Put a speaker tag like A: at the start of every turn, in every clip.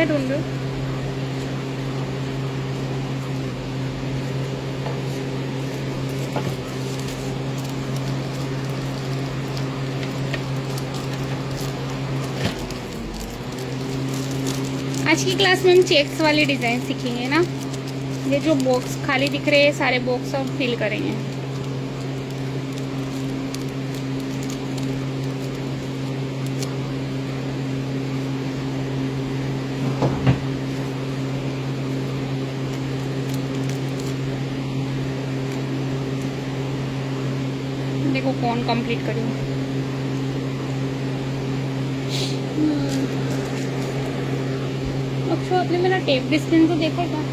A: क्या ढूंढ रहे हो? आज की क्लास में हम चेक्स वाली डिज़ाइन सीखेंगे ना। ये जो बॉक्स खाली दिख रहे हैं सारे बॉक्स हम फिल करेंगे। देखो कौन कंप्लीट करें। अच्छा आपने मेरा टेप डिस्टेंस तो देखा था।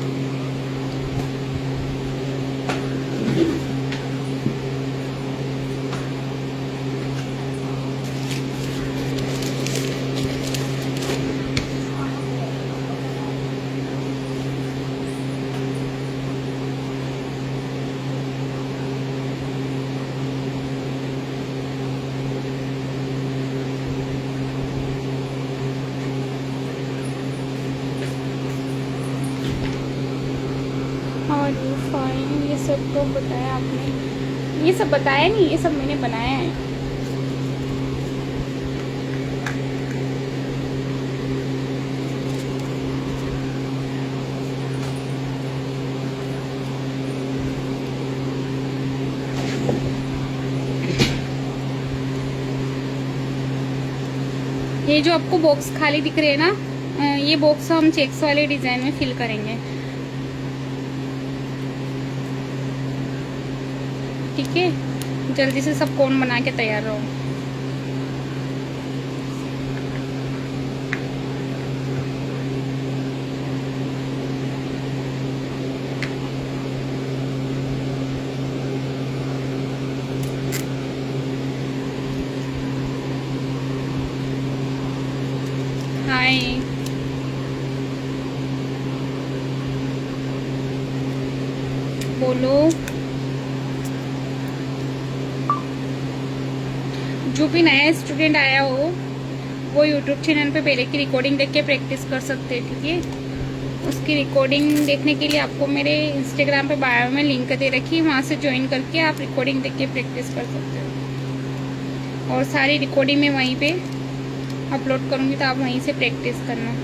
A: और फाइन ये सब तो बताया आपने, ये सब बताया नहीं, ये सब मैंने बनाया है। ये जो आपको बॉक्स खाली दिख रहे हैं ना, ये बॉक्स हम चेक्स वाले डिजाइन में फिल करेंगे। ठीक है, जल्दी से सब कोन बना के तैयार रहो। हाय, बोलो। जो भी नया स्टूडेंट आया हो वो यूट्यूब चैनल पे पहले की रिकॉर्डिंग देख के प्रैक्टिस कर सकते हैं। ठीक है, उसकी रिकॉर्डिंग देखने के लिए आपको मेरे इंस्टाग्राम पे बायो में लिंक दे रखी है, वहाँ से ज्वाइन करके आप रिकॉर्डिंग देख के प्रैक्टिस कर सकते हो। और सारी रिकॉर्डिंग मैं वहीं पे अपलोड करूँगी तो आप वहीं से प्रैक्टिस करना।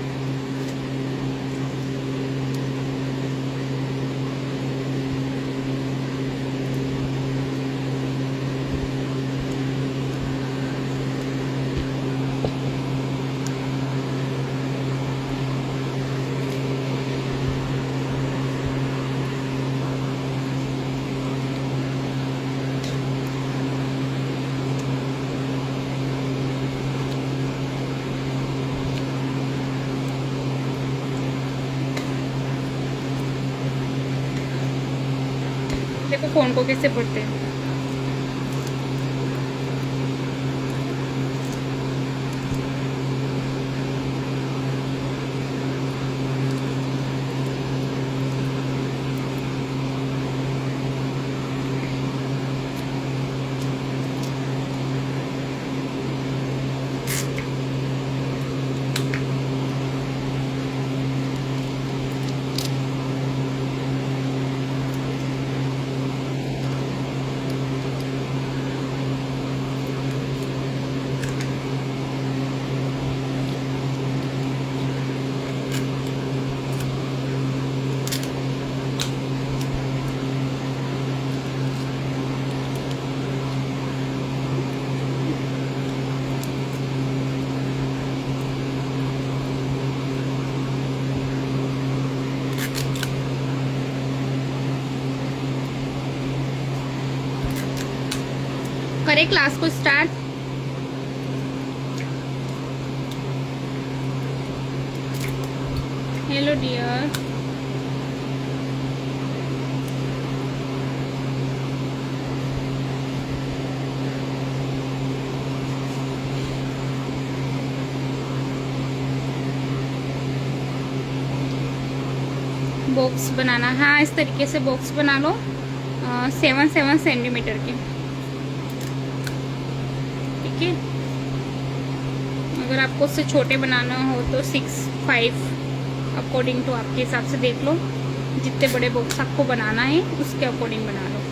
A: देखो फोन को कैसे पढ़ते हैं। करें क्लास को स्टार्ट। हेलो डियर, बॉक्स बनाना। हाँ, इस तरीके से बॉक्स बना लो 7 सेंटीमीटर के। ठीक है, अगर आपको उससे छोटे बनाना हो तो 6, 5 अकॉर्डिंग टू आपके हिसाब से देख लो, जितने बड़े बॉक्स आपको बनाना है उसके अकॉर्डिंग बना लो।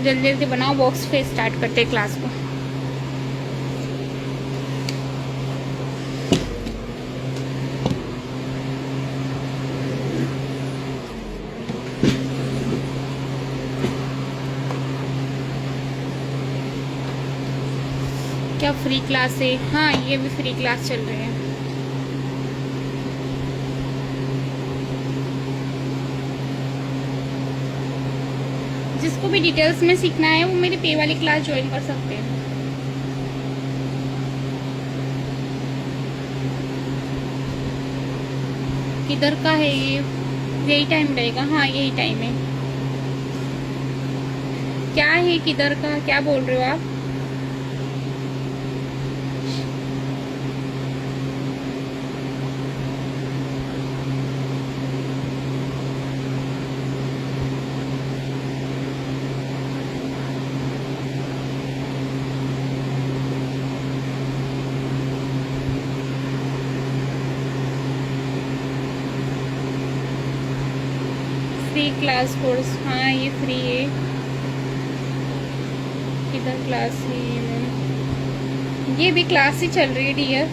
A: जल्दी जल्दी बनाओ बॉक्स, फिर स्टार्ट करते हैं क्लास को। क्या फ्री क्लास है? हाँ, ये भी फ्री क्लास चल रही है। जिसको भी डिटेल्स में सीखना है वो मेरी पे वाली क्लास ज्वाइन कर सकते हैं। किधर का है ये? यही टाइम रहेगा? हाँ, यही टाइम है। क्या है किधर का, क्या बोल रहे हो आप? फ्री क्लास कोर्स, हाँ ये फ्री है। किधर क्लास है ये भी क्लास ही चल रही है डियर,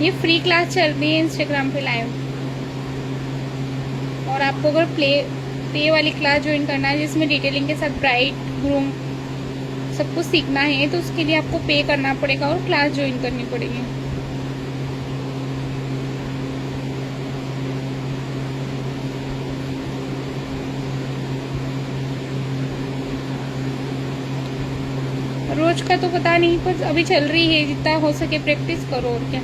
A: ये फ्री क्लास चल रही है इंस्टाग्राम पे लाइव। और आपको अगर पे वाली क्लास ज्वाइन करना है जिसमें डिटेलिंग के साथ ब्राइड ग्रूम सब कुछ सीखना है, तो उसके लिए आपको पे करना पड़ेगा और क्लास ज्वाइन करनी पड़ेगी। रोज का तो पता नहीं, पर अभी चल रही है, जितना हो सके प्रैक्टिस करो और क्या।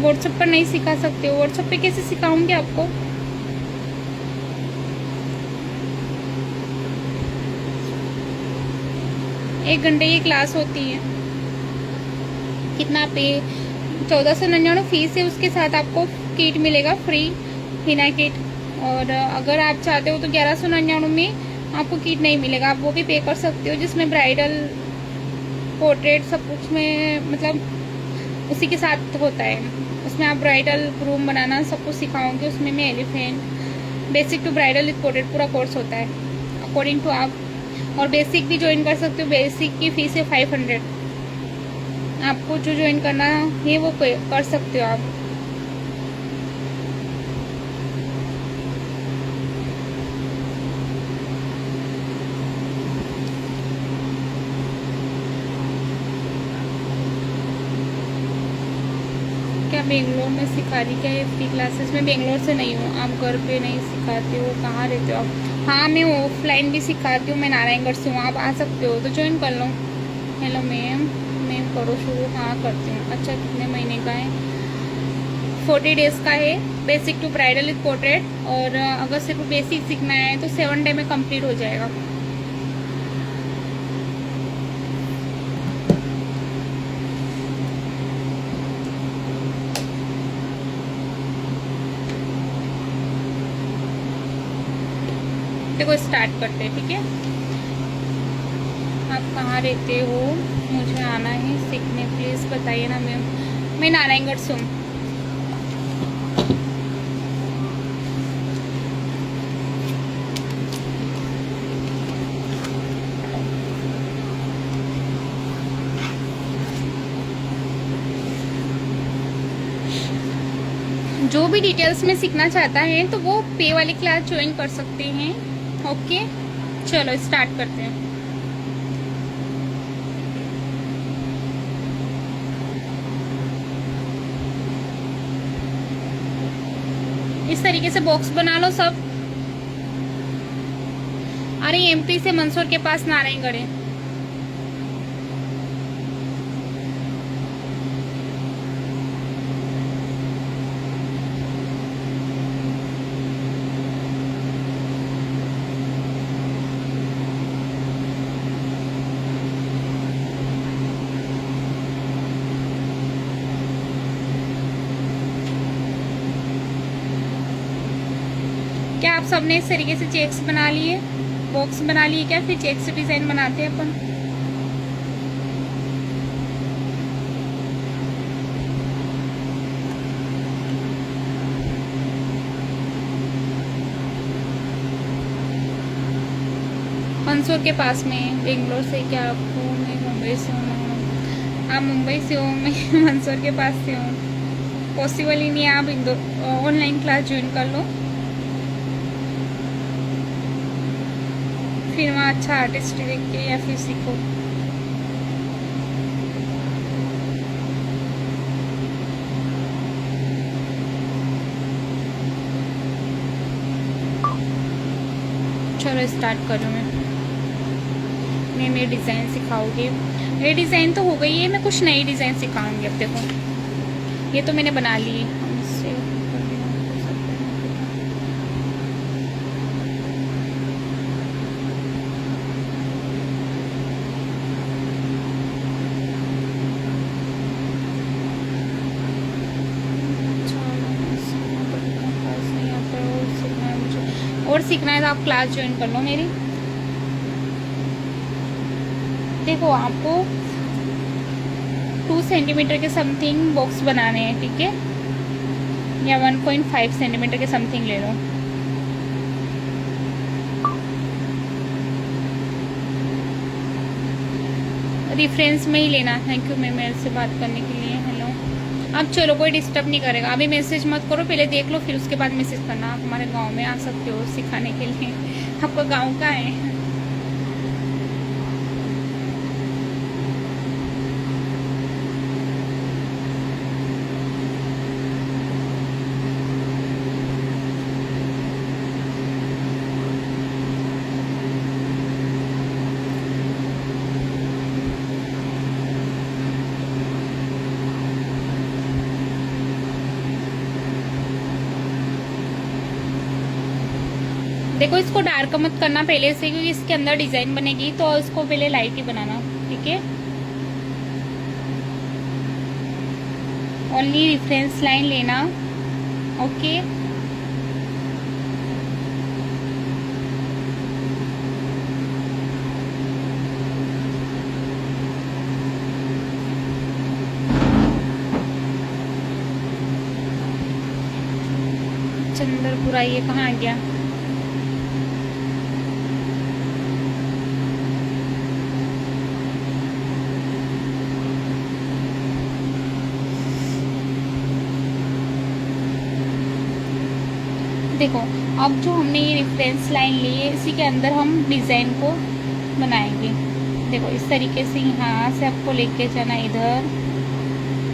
A: व्हाट्सएप पर नहीं सिखा सकते हो? व्हाट्सएप पे कैसे सिखाऊंगी आपको? एक घंटे की क्लास होती है। कितना पे? 1499 फीस है, उसके साथ आपको किट मिलेगा फ्री, हिना किट। और अगर आप चाहते हो तो 1199 में आपको किट नहीं मिलेगा, आप वो भी पे कर सकते हो, जिसमें ब्राइडल पोर्ट्रेट सब कुछ में मतलब उसी के साथ होता है। उसमें आप ब्राइडल रूम बनाना सब कुछ सिखाऊंगी। उसमें मैं elephant basic to bridal with portrait पूरा कोर्स होता है अकॉर्डिंग टू आप। और बेसिक भी ज्वाइन कर सकते हो, बेसिक की फीस है 500। आपको जो ज्वाइन करना है वो कर सकते हो आप। क्या बेंगलोर में सिखा रही क्या ये फ्री क्लासेस? में बेंगलोर से नहीं हूँ। आप घर पे नहीं सिखाते हो? कहाँ रहते हो आप? हाँ, मैं ऑफलाइन भी सिखाती हूँ, मैं नारायणगढ़ से हूँ। आप आ सकते हो तो ज्वाइन कर लो। हेलो मैम करो शुरू। हाँ करती हूँ। अच्छा, कितने महीने का है? 40 डेज का है, basic to bridal with portrait. और अगर सिर्फ बेसिक सीखना है तो 7 डे में कंप्लीट हो जाएगा। देखो स्टार्ट करते हैं, ठीक है? आप कहाँ रहते हो? मुझे आना है सीखने, प्लीज़ बताइए ना मैम। मैं नारायणगढ़ से हूँ। जो भी डिटेल्स में सीखना चाहता है तो वो पे वाली क्लास ज्वाइन कर सकते हैं। ओके, चलो स्टार्ट करते हैं। इस तरीके से बॉक्स बना लो सब। अरे एमपी से मंदसौर के पास नारायणगढ़ है। क्या आप सबने इस तरीके से चेक्स बना लिए, बॉक्स बना लिए क्या? फिर चेक्स डिजाइन बनाते हैं अपन। मंसूर के पास में, बेंगलोर से क्या आपको? मैं मुंबई से हूँ। आप मुंबई से हो, मैं मंसूर के पास से हूँ। पॉसिबल ही नहीं है। आप ऑनलाइन क्लास ज्वाइन कर लो, फिर वहाँ अच्छा आर्टिस्ट देख के या फिर सीखो। चलो स्टार्ट करूँ मैं नई डिज़ाइन सिखाऊंगी। ये डिज़ाइन तो हो गई है, मैं कुछ नई डिज़ाइन सिखाऊंगी। अब देखो ये तो मैंने बना ली है। और सीखना है तो आप क्लास ज्वाइन कर लो मेरी। देखो आपको 2 सेंटीमीटर के समथिंग बॉक्स बनाने हैं, ठीक है, या 1.5 सेंटीमीटर के समथिंग ले लो। रेफरेंस में ही लेना। थैंक यू मैम मेरे से बात करने के लिए। हेलो। अब चलो कोई डिस्टर्ब नहीं करेगा, अभी मैसेज मत करो, पहले देख लो फिर उसके बाद मैसेज करना। आप हमारे गांव में आ सकते हो सिखाने के लिए। आपका गांव का है? देखो इसको डार्क मत करना पहले से, क्योंकि इसके अंदर डिजाइन बनेगी, तो इसको पहले लाइट ही बनाना, ठीक है। ओनली रेफरेंस लाइन लेना, ओके। चंद्रपुरा ये कहाँ आ गया? देखो अब जो हमने ये रेफरेंस लाइन ली है, इसी के अंदर हम डिज़ाइन को बनाएंगे। देखो इस तरीके से यहाँ से आपको लेके जाना इधर,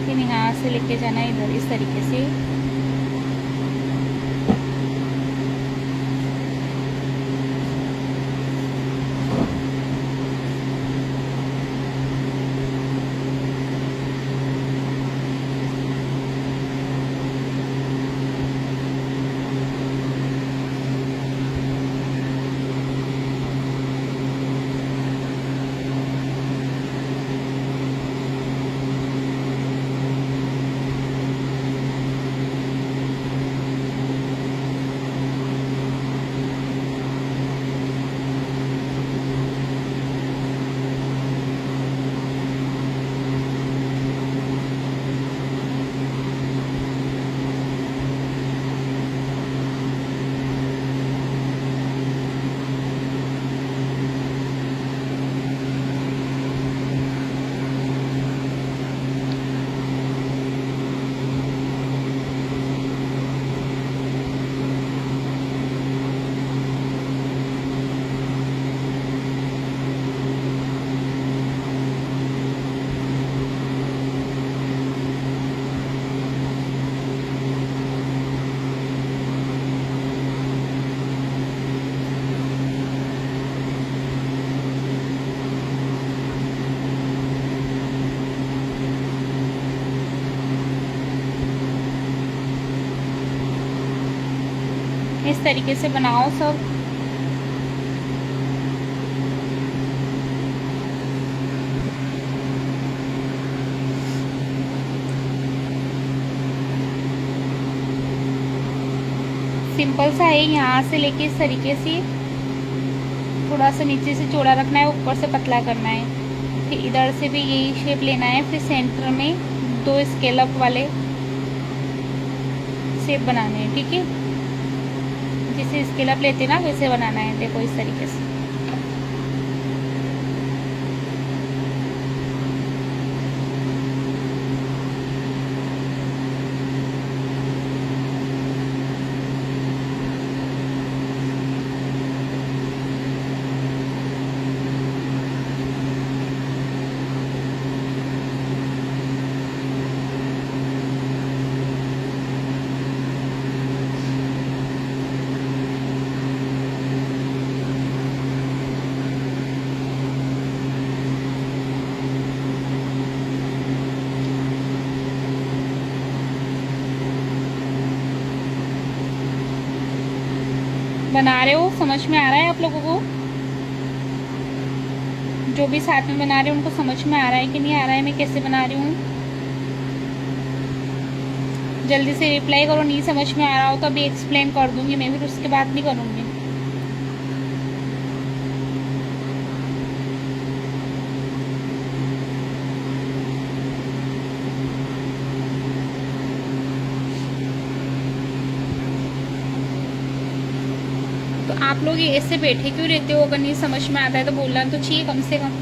A: फिर यहाँ से लेके जाना इधर, इस तरीके से। इस तरीके से बनाओ सब। सिंपल सा है। यहाँ से लेके इस तरीके से थोड़ा सा नीचे से चौड़ा रखना है, ऊपर से पतला करना है। फिर इधर से भी यही शेप लेना है। फिर सेंटर में 2 स्केलअप वाले शेप बनाने हैं, ठीक है। जैसे स्केलअप लेते ना वैसे बनाना है, देखो इस तरीके से। बना रहे हो, समझ में आ रहा है आप लोगों को? जो भी साथ में बना रहे हैं उनको समझ में आ रहा है कि नहीं आ रहा है मैं कैसे बना रही हूँ? जल्दी से रिप्लाई करो। नहीं समझ में आ रहा हो तो अभी एक्सप्लेन कर दूंगी मैं, फिर उसके बाद नहीं करूँगी। तो आप लोग ये ऐसे बैठे क्यों रहते हो? अगर नहीं समझ में आता है तो बोलना तो चाहिए कम से कम।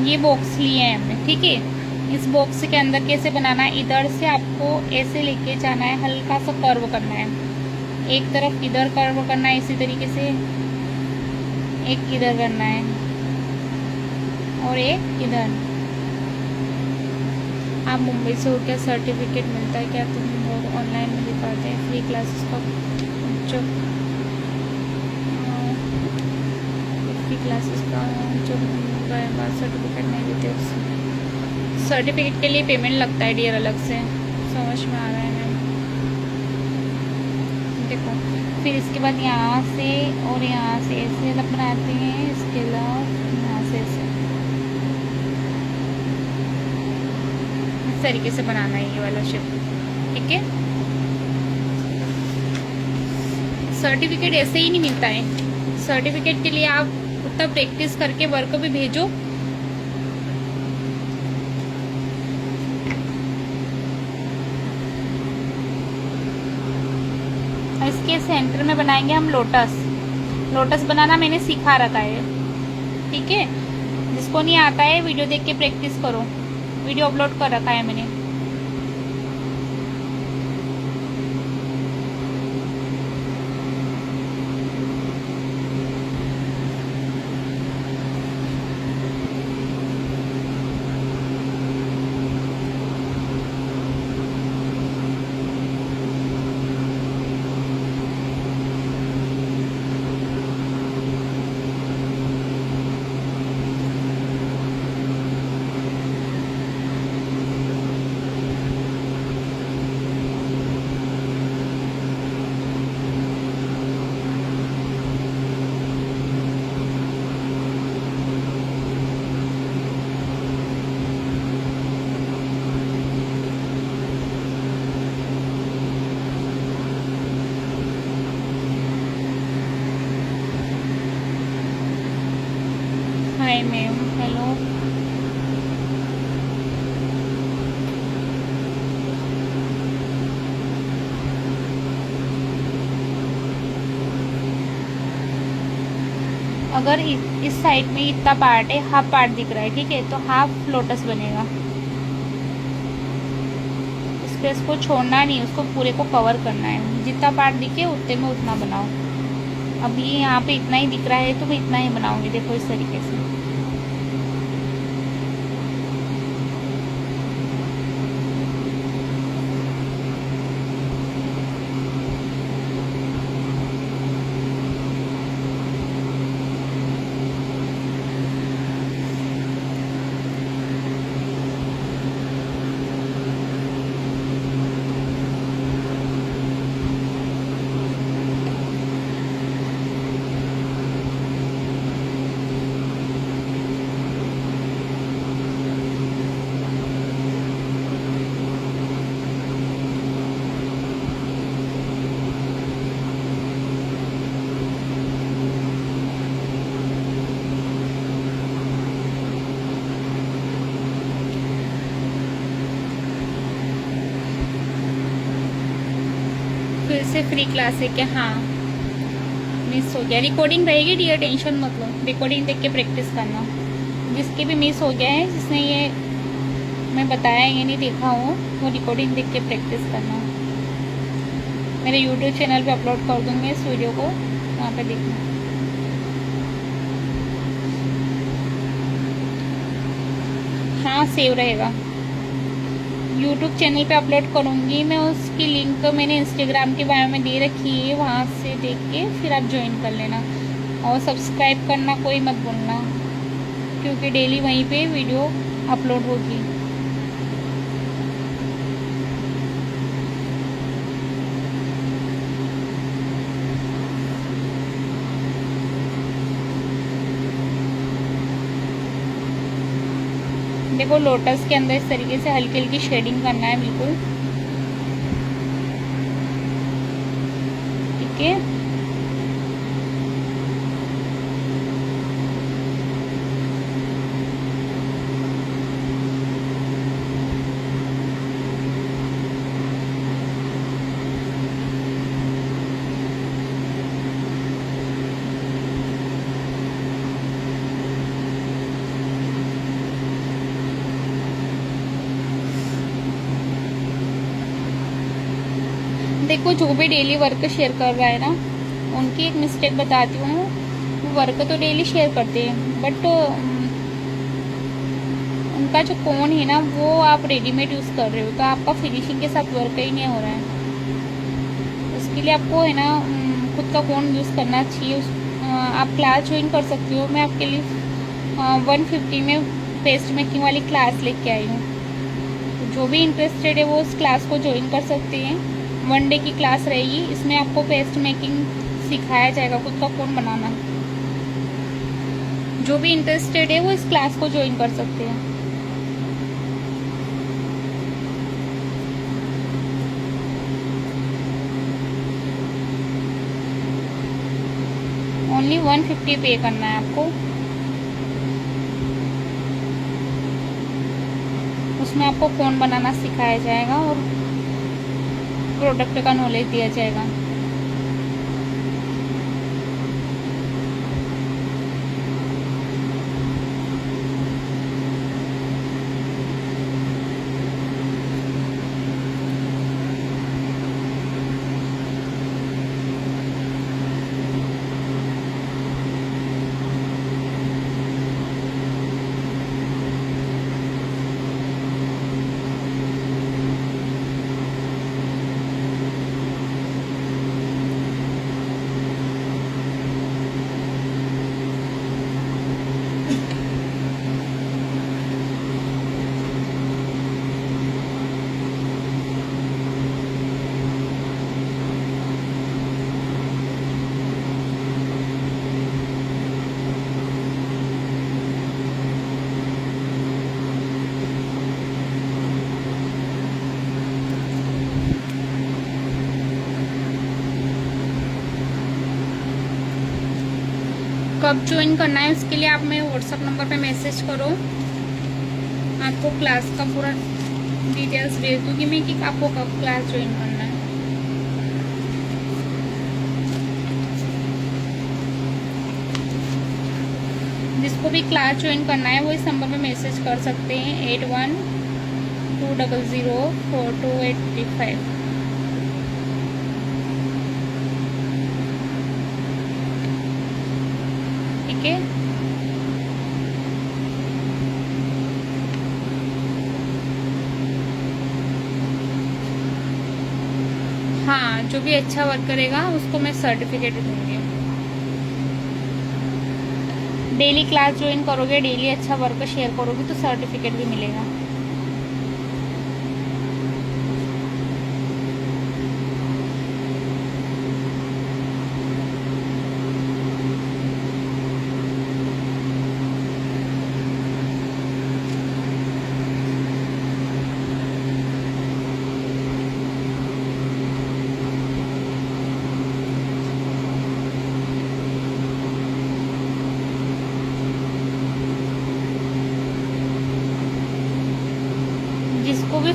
A: ये बॉक्स लिए हैं हमने, ठीक है। इस बॉक्स के अंदर कैसे बनाना है, इधर से आपको ऐसे लेके जाना है, हल्का सा कर्व करना है। एक तरफ इधर कर्व करना है इसी तरीके से, एक इधर करना है और एक इधर। आप मुंबई से हो क्या? सर्टिफिकेट मिलता है क्या? तुम लोग ऑनलाइन में दिखाते हैं फ्री क्लासेस का जो फ्री क्लासेस का जो सर्टिफिकेट नहीं देते उससे। सर्टिफिकेट के लिए पेमेंट लगता है डियर, अलग से। समझ में आ रहा है मैम? देखो फिर इसके बाद यहाँ से और यहाँ से ऐसे अलग बनाते हैं, इसके अलावा यहाँ से ऐसे इस तरीके से बनाना है ये वाला शेप, ठीक है। सर्टिफिकेट ऐसे ही नहीं मिलता है। सर्टिफिकेट के लिए आप उतना प्रैक्टिस करके वर्क भी भेजो। इसके सेंटर में बनाएंगे हम लोटस। लोटस बनाना मैंने सिखा रखा है, ठीक है। जिसको नहीं आता है वीडियो देख के प्रैक्टिस करो, वीडियो अपलोड कर रखा है मैंने। Hi ma'am, hello. अगर इस साइड में इतना पार्ट है, हाफ पार्ट दिख रहा है, ठीक है, तो हाफ लोटस बनेगा। स्पेस को छोड़ना नहीं, उसको पूरे को कवर करना है। जितना पार्ट दिखे उतने में उतना बनाओ। अभी यहाँ पे इतना ही दिख रहा है तो मैं इतना ही बनाऊंगी, देखो इस तरीके से। फिर से फ्री क्लास है क्या? हाँ, मिस हो गया। रिकॉर्डिंग रहेगी डियर, टेंशन मत लो। रिकॉर्डिंग देख के प्रैक्टिस करना। जिसके भी मिस हो गया है, जिसने ये मैं बताया ये नहीं देखा हो, वो रिकॉर्डिंग देख के प्रैक्टिस करना। मेरे यूट्यूब चैनल पे अपलोड कर दूँगी इस वीडियो को, वहाँ पे देखना। हाँ, सेव रहेगा। यूट्यूब चैनल पे अपलोड करूँगी मैं, उसकी लिंक मैंने इंस्टाग्राम के बारे में दे रखी है, वहाँ से देख के फिर आप ज्वाइन कर लेना। और सब्सक्राइब करना कोई मत भूलना, क्योंकि डेली वहीं पे वीडियो अपलोड होगी। देखो, लोटस के अंदर इस तरीके से हल्की हल्की शेडिंग करना है, बिल्कुल ठीक है। देखो, जो भी डेली वर्क शेयर कर रहा है ना, उनकी एक मिस्टेक बताती हूँ। वर्क तो डेली शेयर करते हैं, बट उनका जो कोन है ना, वो आप रेडीमेड यूज़ कर रहे हो, तो आपका फिनिशिंग के साथ वर्क ही नहीं हो रहा है। उसके लिए आपको है ना खुद का कोन यूज़ करना चाहिए। आप क्लास ज्वाइन कर सकती हो। मैं आपके लिए 150 में पेस्ट मेकिंग वाली क्लास लेके आई हूँ। तो जो भी इंटरेस्टेड है वो उस क्लास को ज्वाइन कर सकते हैं। 1 डे की क्लास रहेगी। इसमें आपको पेस्ट मेकिंग सिखाया जाएगा, खुद का कोन बनाना। जो भी इंटरेस्टेड है वो इस क्लास को ज्वाइन कर सकते हैं। ओनली 150 पे करना है आपको। उसमें आपको कोन बनाना सिखाया जाएगा और प्रोडक्ट का नॉलेज दिया जाएगा। कब ज्वाइन करना है उसके लिए आप मेरे व्हाट्सअप नंबर पे मैसेज करो। आपको क्लास का पूरा डिटेल्स भेज दूँगी मैं कि आपको कब क्लास ज्वाइन करना है। जिसको भी क्लास ज्वाइन करना है वो इस नंबर पे मैसेज कर सकते हैं 8120042885। ठीक है। हाँ, जो भी अच्छा वर्क करेगा उसको मैं सर्टिफिकेट दूंगी। डेली क्लास ज्वाइन करोगे, डेली अच्छा वर्क शेयर करोगे तो सर्टिफिकेट भी मिलेगा।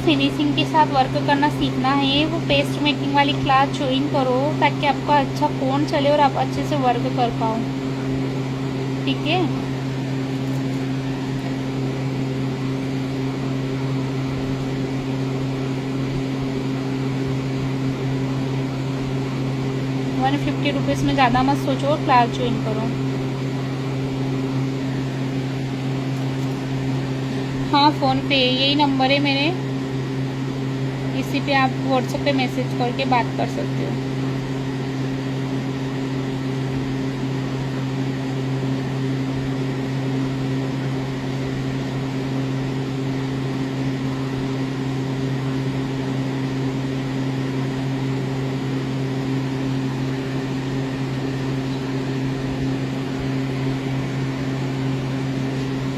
A: फिनिशिंग के साथ वर्क करना सीखना है वो पेस्ट मेकिंग वाली क्लास ज्वाइन करो, ताकि आपका अच्छा फ़ोन चले और आप अच्छे से वर्क कर पाओ। ठीक है, ₹150 में ज़्यादा मत सोचो, क्लास ज्वाइन करो। हाँ, फ़ोन पे यही नंबर है मेरे, इसी पे आप व्हाट्सएप पे मैसेज करके बात कर सकते हो।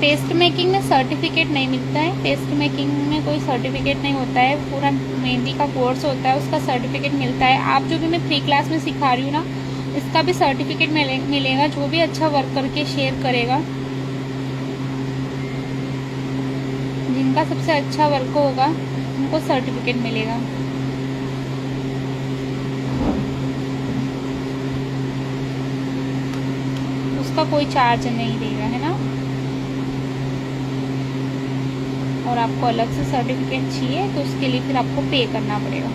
A: पेस्ट मेकिंग में सर्टिफिकेट नहीं मिलता है, पेस्ट मेकिंग में कोई सर्टिफिकेट नहीं होता है, पूरा मेहंदी का कोर्स होता है, उसका सर्टिफिकेट मिलता है। आप जो भी मैं फ्री क्लास में सिखा रही हूँ ना, इसका भी सर्टिफिकेट मिलेगा। जो भी अच्छा वर्क करके शेयर करेगा, जिनका सबसे अच्छा वर्क होगा उनको सर्टिफिकेट मिलेगा। उसका कोई चार्ज नहीं देगा, है ना। और आपको अलग से सर्टिफिकेट चाहिए तो उसके लिए फिर आपको पे करना पड़ेगा।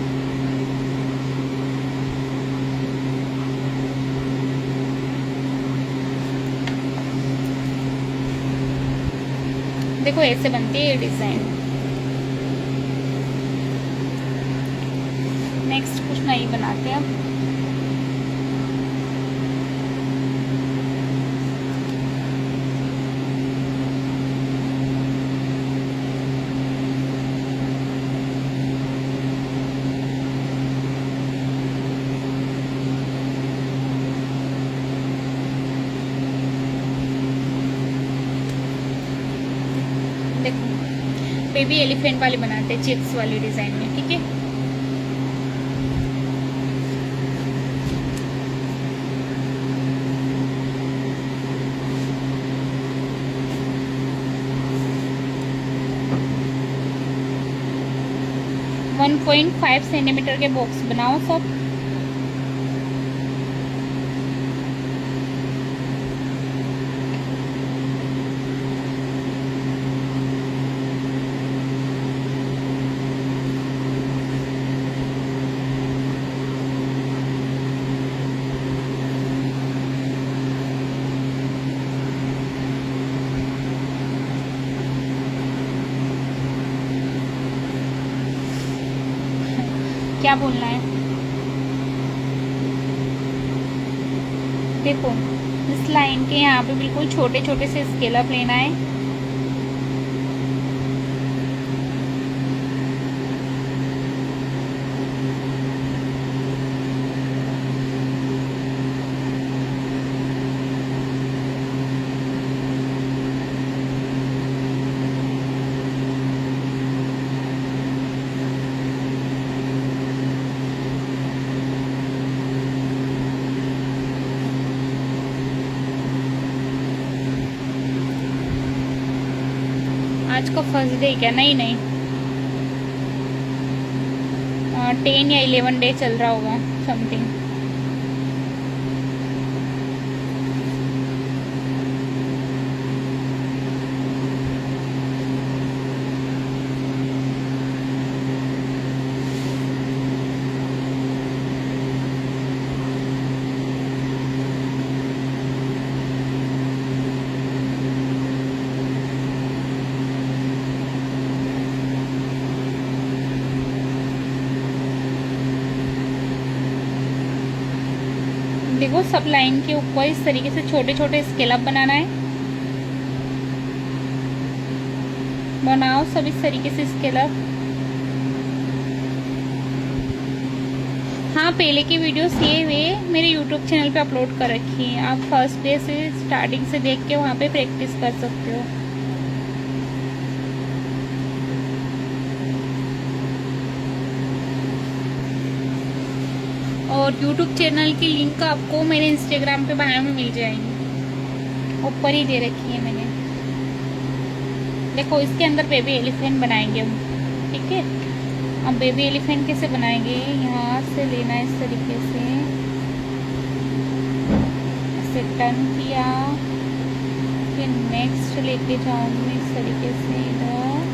A: देखो ऐसे बनती है ये डिज़ाइन। नेक्स्ट कुछ नहीं बनाते हम। देखो बेबी एलिफेंट वाली बनाते हैं, चिप्स वाली डिज़ाइन में। ठीक है, वन 1.5 सेंटीमीटर के बॉक्स बनाओ सब। क्या बोलना है? देखो इस लाइन के यहाँ पे बिल्कुल छोटे छोटे से स्केल अप लेना है। आज का फर्स्ट डे क्या? नहीं नहीं, 10 या 11 डे चल रहा होगा समथिंग। देखो सब लाइन के ऊपर इस तरीके से छोटे छोटे स्केल अप बनाना है। बनाओ सब इस तरीके से स्केल अप। हाँ, पहले की वीडियोस ये वे मेरे यूट्यूब चैनल पे अपलोड कर रखी है, आप फर्स्ट डे से स्टार्टिंग से देख के वहाँ पे प्रैक्टिस कर सकते हो। और यूट्यूब चैनल की लिंक आपको मेरे इंस्टाग्राम पे बायो में मिल जाएंगी, ऊपर ही दे रखी है मैंने। देखो इसके अंदर बेबी एलिफेंट बनाएंगे हम। ठीक है। अब बेबी एलिफेंट कैसे बनाएंगे, यहाँ से लेना है इस तरीके से, ऐसे टर्न किया, फिर नेक्स्ट लेके जाऊंगी इस तरीके से इधर,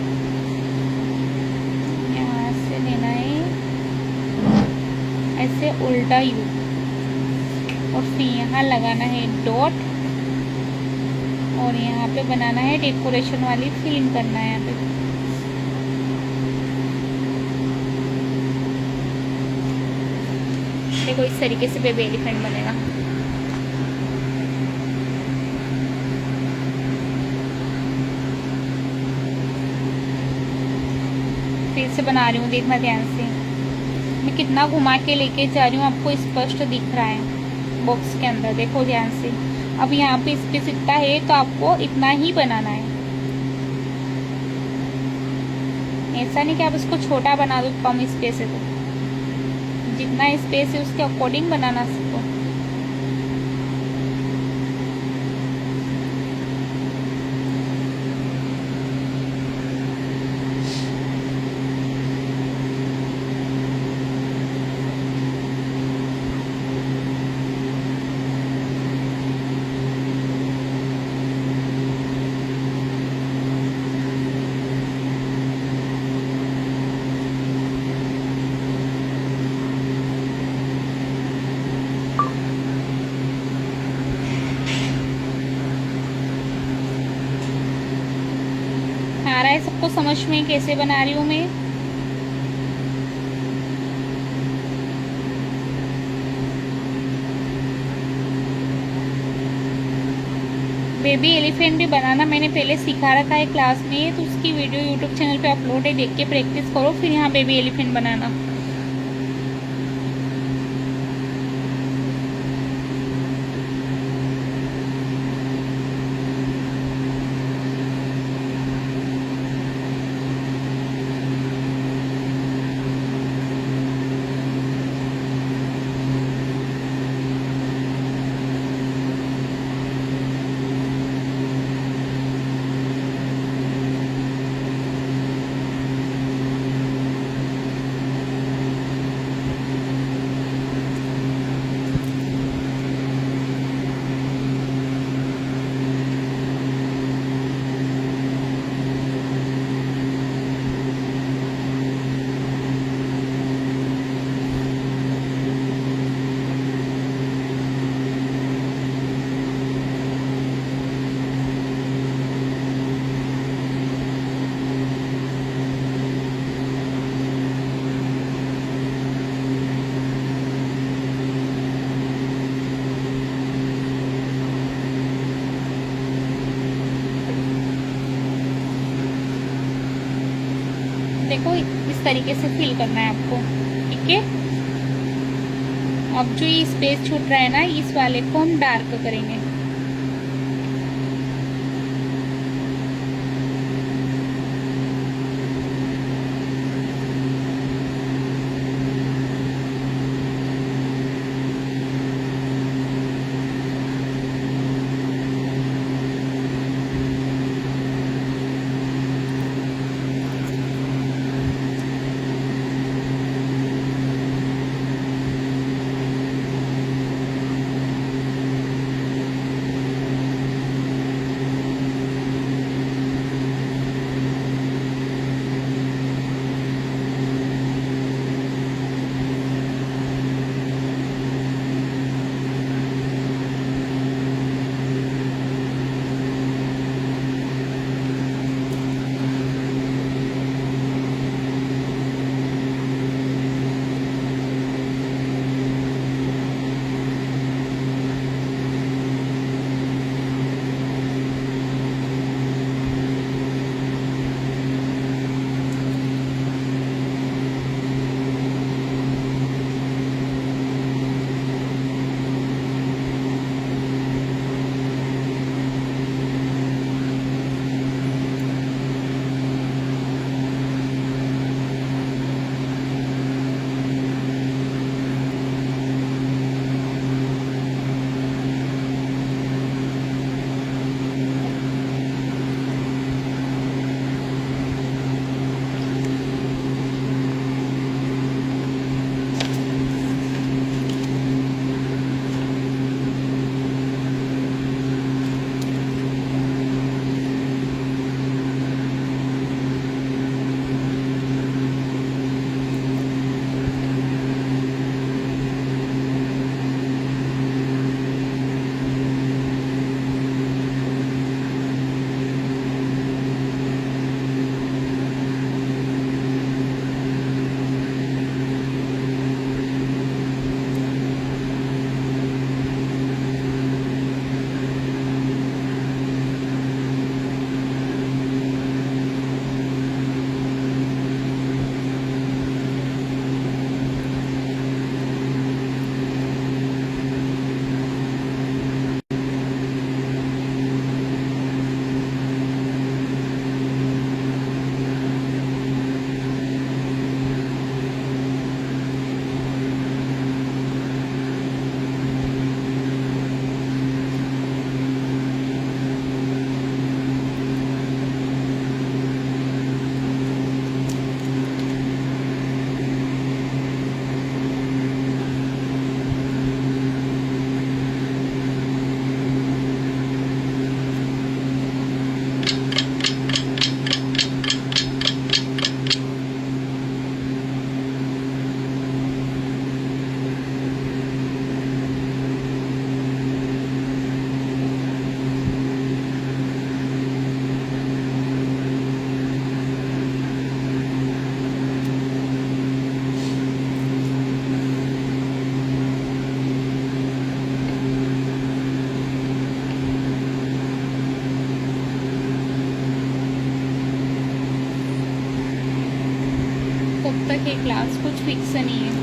A: यहाँ से लेना है ऐसे उल्टा यू, और फिर यहाँ लगाना है डॉट, और यहाँ पे बनाना है डेकोरेशन वाली फिलिंग करना है यहाँ पे। देखो इस तरीके से बेबी एलिफेंट बनेगा। फिर से बना रही हूँ, देखना ध्यान से, मैं कितना घुमा के लेके जा रही हूँ, आपको स्पष्ट दिख रहा है बॉक्स के अंदर, देखो ध्यान से। अब यहाँ पे स्पेस इतना है तो आपको इतना ही बनाना है, ऐसा नहीं कि आप इसको छोटा बना दो, कम स्पेस है तो, जितना स्पेस है उसके अकॉर्डिंग बनाना सीखो। आ रहा है सबको समझ में कैसे बना रही हूँ मैं? बेबी एलिफेंट भी बनाना मैंने पहले सिखा रखा है क्लास में, तो उसकी वीडियो यूट्यूब चैनल पे अपलोड है, देख के प्रैक्टिस करो, फिर यहाँ बेबी एलिफेंट बनाना। देखो इस तरीके से फिल करना है आपको, ठीक है। अब जो ये स्पेस छूट रहा है ना, इस वाले को हम डार्क करेंगे। तक है क्लास, कुछ फिक्स नहीं है।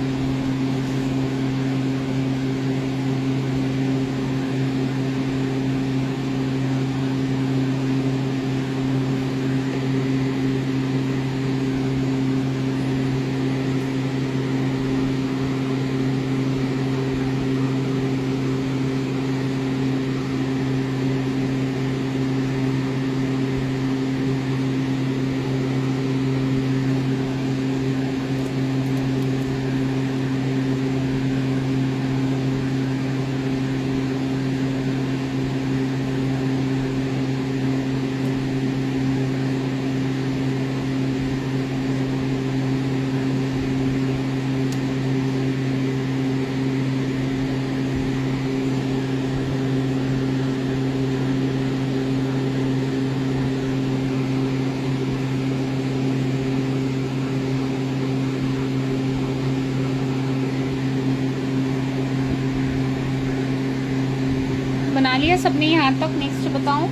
A: बना लिया सबने यहाँ तक? नेक्स्ट बताऊं?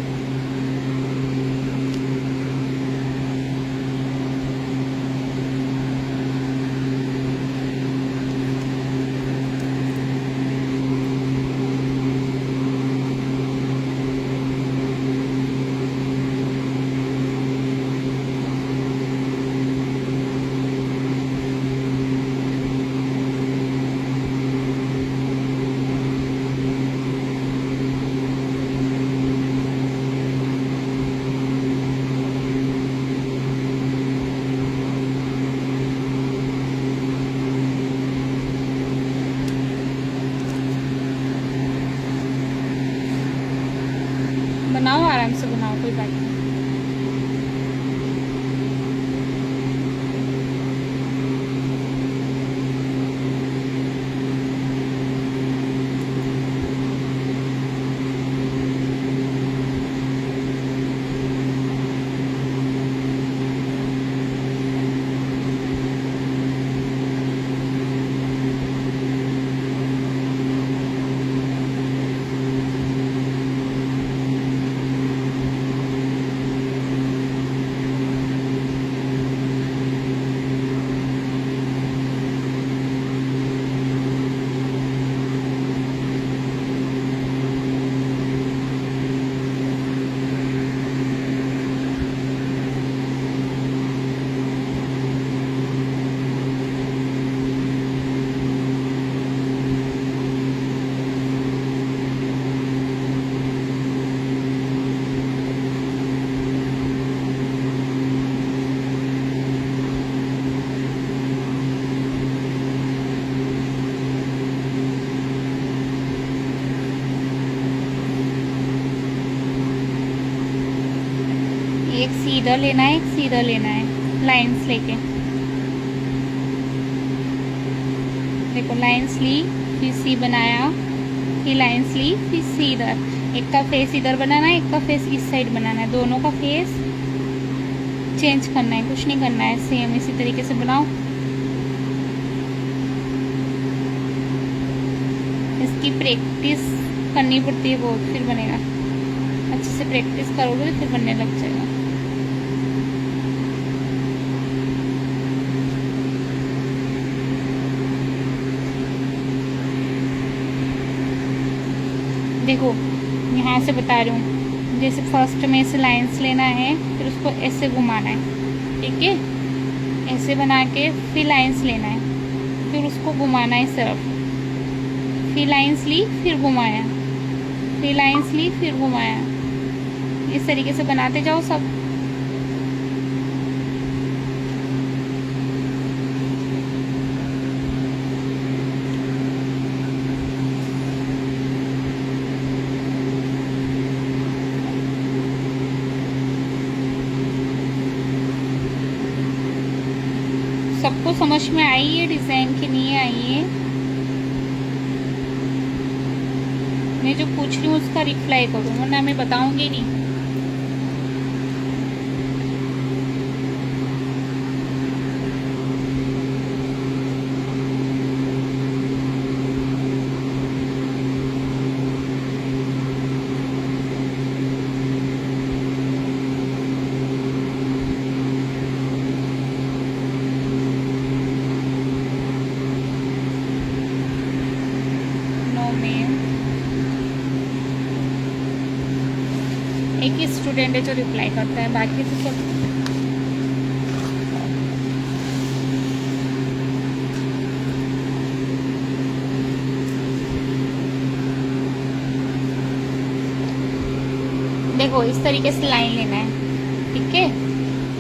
A: बनाओ, आराम से बनाओ, कोई बात नहीं। एक सीधा लेना है, एक सीधा लेना है, लाइंस लेके। देखो, लाइंस ली, फिर सी बनाया, फिर लाइंस ली, फिर सी इधर। एक का फेस इधर बनाना है, एक का फेस इस साइड बनाना है। दोनों का फेस चेंज करना है, कुछ नहीं करना है। सेम इसी तरीके से बनाओ। इसकी प्रैक्टिस करनी पड़ती है बहुत, फिर बनेगा। अच्छे से प्रैक्टिस करोगे तो फिर बनने लग जाएगा। देखो, यहाँ से बता रही हूँ, जैसे फर्स्ट में ऐसे लाइंस लेना है, फिर उसको ऐसे घुमाना है, ठीक है। ऐसे बना के फिर लाइंस लेना है, फिर उसको घुमाना है सिर्फ। फिर लाइंस ली, फिर घुमाया, फिर लाइंस ली, फिर घुमाया। इस तरीके से बनाते जाओ सब। सबको समझ में आई है डिज़ाइन की नहीं आई है? मैं जो पूछ रही हूँ उसका रिप्लाई करो, वरना मैं बताऊंगी नहीं। ही स्टूडेंट है जो रिप्लाई करता है, बाकी तो सब देखो इस तरीके से लाइन लेना है, ठीक है।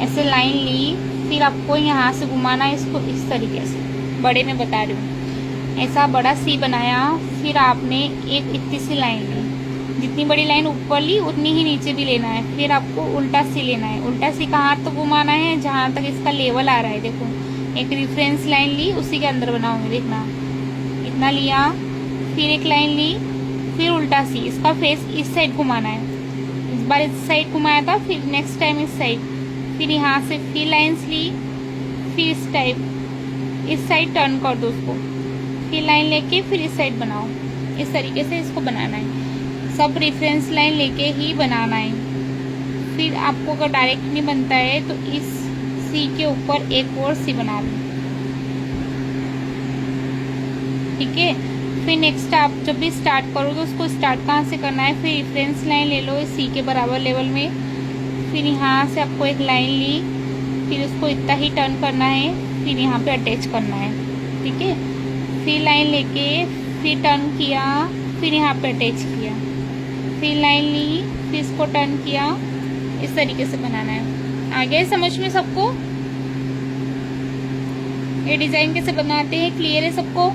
A: ऐसे लाइन ली, फिर आपको यहाँ से घुमाना है इसको इस तरीके से, बड़े में बता रही हूँ। ऐसा बड़ा सी बनाया, फिर आपने एक इतनी सी लाइन ली, जितनी बड़ी लाइन ऊपर ली उतनी ही नीचे भी लेना है। फिर आपको उल्टा सी लेना है, उल्टा सी कहाँ तो घुमाना है जहाँ तक इसका लेवल आ रहा है। देखो एक रेफरेंस लाइन ली, उसी के अंदर बनाऊंगी, देखना इतना लिया, फिर एक लाइन ली, फिर उल्टा सी इसका फेस इस साइड घुमाना है। इस बार इस साइड घुमाया था, फिर नेक्स्ट टाइम इस साइड, फिर यहाँ से फिर लाइंस ली, फिर इस टाइप इस साइड टर्न कर दो उसको, फिर लाइन लेके फिर इस साइड बनाओ। इस तरीके से इसको बनाना है, सब रेफरेंस लाइन लेके ही बनाना है। फिर आपको अगर डायरेक्ट नहीं बनता है तो इस सी के ऊपर एक और सी बना लो, ठीक है। फिर नेक्स्ट आप जब भी स्टार्ट करोगे उसको स्टार्ट कहाँ से करना है, फिर रेफरेंस लाइन ले लो इस सी के बराबर लेवल में, फिर यहाँ से आपको एक लाइन ली, फिर उसको इतना ही टर्न करना है, फिर यहाँ पे अटैच करना है, ठीक है। फिर लाइन लेके फिर टर्न किया, फिर यहाँ पे अटैच किया, फिर लाइन ली, फिर इसको टर्न किया। इस तरीके से बनाना है। आ गया समझ में सबको? ये डिजाइन कैसे बनाते हैं क्लियर है सबको?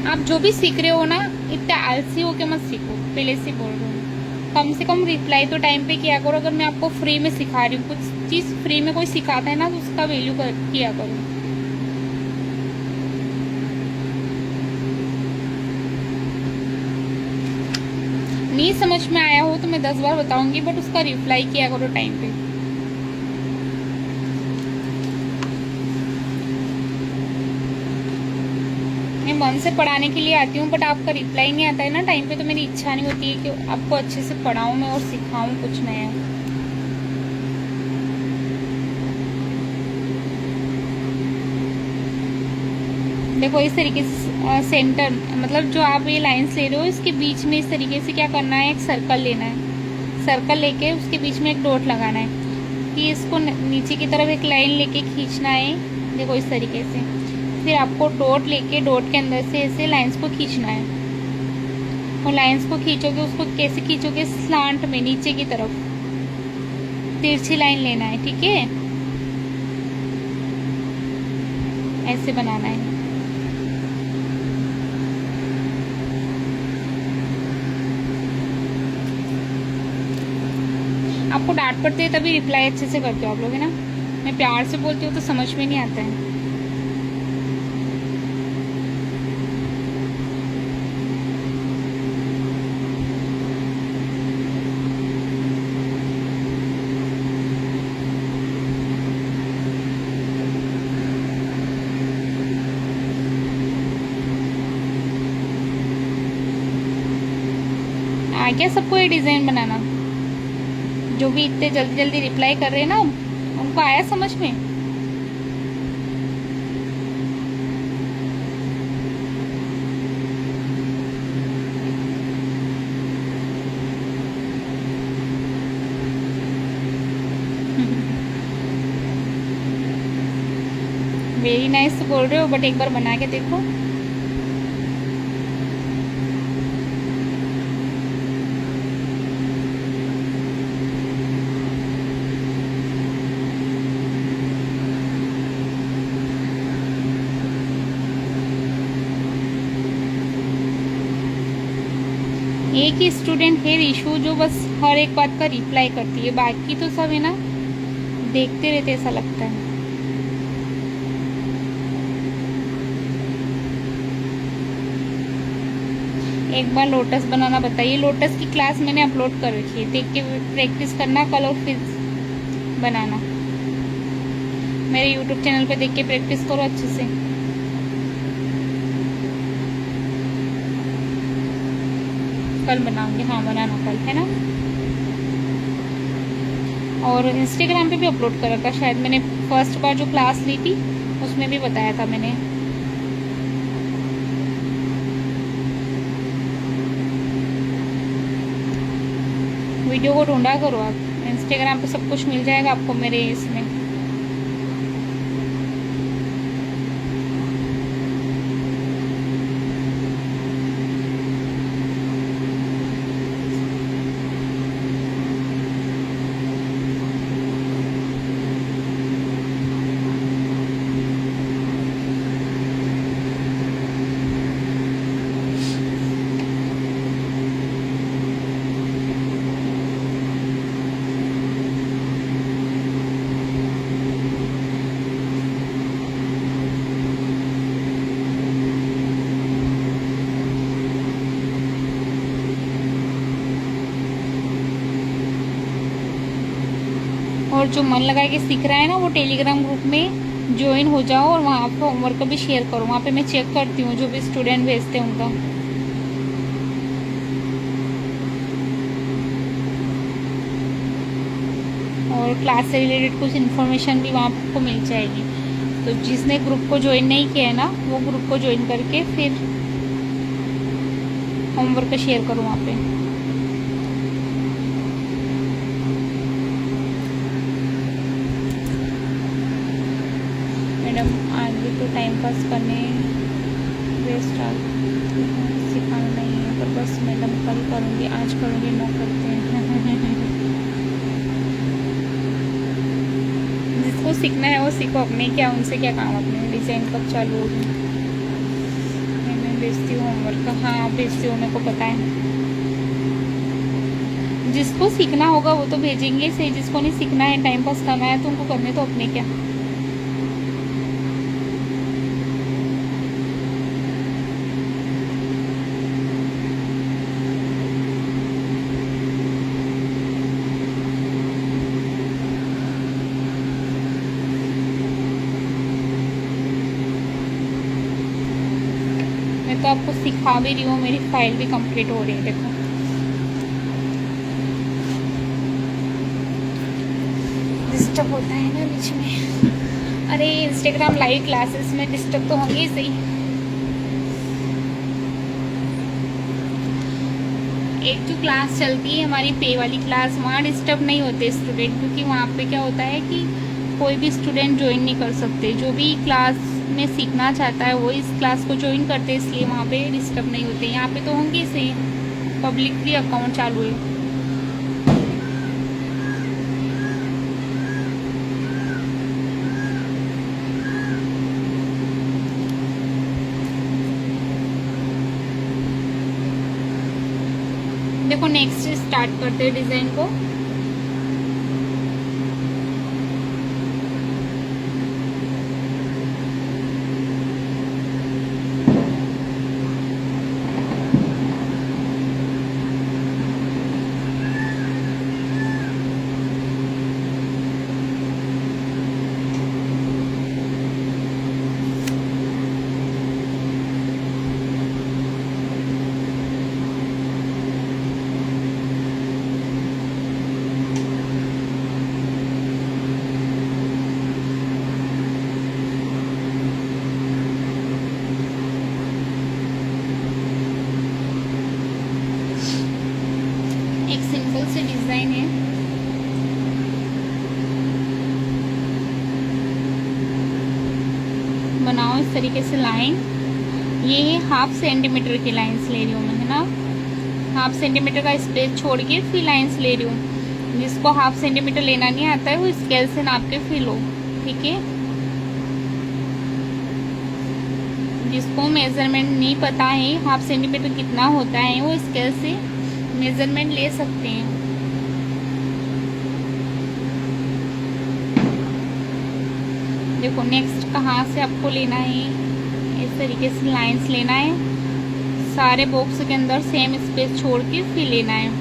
A: आप जो भी सीख रहे हो ना, इतना आलसी हो के मत सीखो, पहले से बोल रही हूँ। कम से कम रिप्लाई तो टाइम पे किया करो। अगर मैं आपको फ्री में सिखा रही हूँ, कुछ चीज़ फ्री में कोई सिखाता है ना तो उसका वैल्यू किया करो। नहीं समझ में आया हो तो मैं 10 बार बताऊंगी, बट उसका रिप्लाई किया करो टाइम पे। मैं मन से पढ़ाने के लिए आती हूँ, बट आपका रिप्लाई नहीं आता है ना टाइम पे, तो मेरी इच्छा नहीं होती है कि आपको अच्छे से पढ़ाऊँ मैं और सिखाऊँ कुछ नया। देखो इस तरीके से सेंटर, मतलब जो आप ये लाइंस ले रहे हो इसके बीच में इस तरीके से क्या करना है, एक सर्कल लेना है। सर्कल लेके उसके बीच में एक डॉट लगाना है, कि इसको नीचे की तरफ एक लाइन लेके खींचना है। देखो इस तरीके से, फिर आपको डॉट लेके डॉट के अंदर से ऐसे लाइंस को खींचना है। और लाइंस को खींचोगे, उसको कैसे खींचोगे, स्लांट में नीचे की तरफ तिरछी लाइन लेना है, ठीक है। ऐसे बनाना है। आपको डांट पड़ती है तभी रिप्लाई अच्छे से करते हो आप लोग, है ना। मैं प्यार से बोलती हूँ तो समझ में नहीं आता है। आ गया सबको ये डिजाइन बनाना? जो भी इतने जल्दी जल्दी रिप्लाई कर रहे हैं ना, उनको आया समझ में? वेरी नाइस तो बोल रहे हो, बट एक बार बना के देखो। एक ही स्टूडेंट है ईशू जो बस हर एक बात का रिप्लाई करती है, बाकी तो सब है ना देखते रहते, ऐसा लगता है। एक बार लोटस बनाना बताइए। लोटस की क्लास मैंने अपलोड कर रखी है, देख के प्रैक्टिस करना कल और फिर बनाना। मेरे यूट्यूब चैनल पे देख के प्रैक्टिस करो अच्छे से। कल बनाऊंगी, हाँ बनाना कल, है ना। और इंस्टाग्राम पे भी अपलोड कर रखा शायद मैंने, फर्स्ट बार जो क्लास ली थी उसमें भी बताया था मैंने। वीडियो को ढूंढा करो आप, इंस्टाग्राम पे सब कुछ मिल जाएगा आपको मेरे इसमें। और जो मन लगा के सीख रहा है ना, वो टेलीग्राम ग्रुप में ज्वाइन हो जाओ और वहाँ पे होमवर्क भी शेयर करो। वहाँ पे मैं चेक करती हूँ जो भी स्टूडेंट भेजते हैं उनका। और क्लास से रिलेटेड कुछ इन्फॉर्मेशन भी वहाँ आपको मिल जाएगी। तो जिसने ग्रुप को ज्वाइन नहीं किया है ना, वो ग्रुप को ज्वाइन करके फिर होमवर्क शेयर करो वहाँ पे। मैडम आगे तो टाइम पास करने वेस्ट सिखाना नहीं है, पर बस मैडम कल करूँगी, आज करूँगी, नो करते हैं। जिसको सीखना है वो सीखो, अपने क्या उनसे क्या काम। अपने डिज़ाइन कब चालू होगी? मैं भेजती हूँ होमवर्क। हाँ भेजती हूँ, मेरे को पता है। जिसको सीखना होगा वो तो भेजेंगे सही, जिसको नहीं सीखना है, टाइम पास करना है, तो उनको करने तो अपने क्या। तो आपको सिखा भी रही हूँ, मेरी फाइल भी कंप्लीट हो रही है। देखो डिस्टर्ब होता है ना बीच में। अरे इंस्टाग्राम लाइव क्लासेस में डिस्टर्ब तो होंगे ही सही। एक जो क्लास चलती है हमारी पे वाली क्लास, वहाँ डिस्टर्ब नहीं होते स्टूडेंट, क्योंकि वहाँ पे क्या होता है कि कोई भी स्टूडेंट ज्वाइन नहीं कर सकते। जो भी क्लास में सीखना चाहता है वो इस क्लास को ज्वाइन करते हैं, इसलिए वहाँ पे डिस्टर्ब नहीं होते। यहाँ पे तो होंगे से पब्लिकली अकाउंट चालू है। देखो नेक्स्ट स्टार्ट करते हैं डिजाइन को। सिंपल से डिजाइन है, बनाओ इस तरीके से लाइन। ये है 1/2 सेंटीमीटर की लाइंस ले रही हूँ मैं, है ना। 1/2 सेंटीमीटर का स्पेस छोड़ के फिर लाइंस ले रही हूँ। जिसको 1/2 सेंटीमीटर लेना नहीं आता है वो स्केल से नाप के फिर लो, ठीक है। जिसको मेजरमेंट नहीं पता है 1/2 सेंटीमीटर कितना होता है, वो स्केल से मेजरमेंट ले सकते हैं। देखो नेक्स्ट कहाँ से आपको लेना है, इस तरीके से लाइंस लेना है। सारे बॉक्स के अंदर सेम स्पेस छोड़ के फिर लेना है।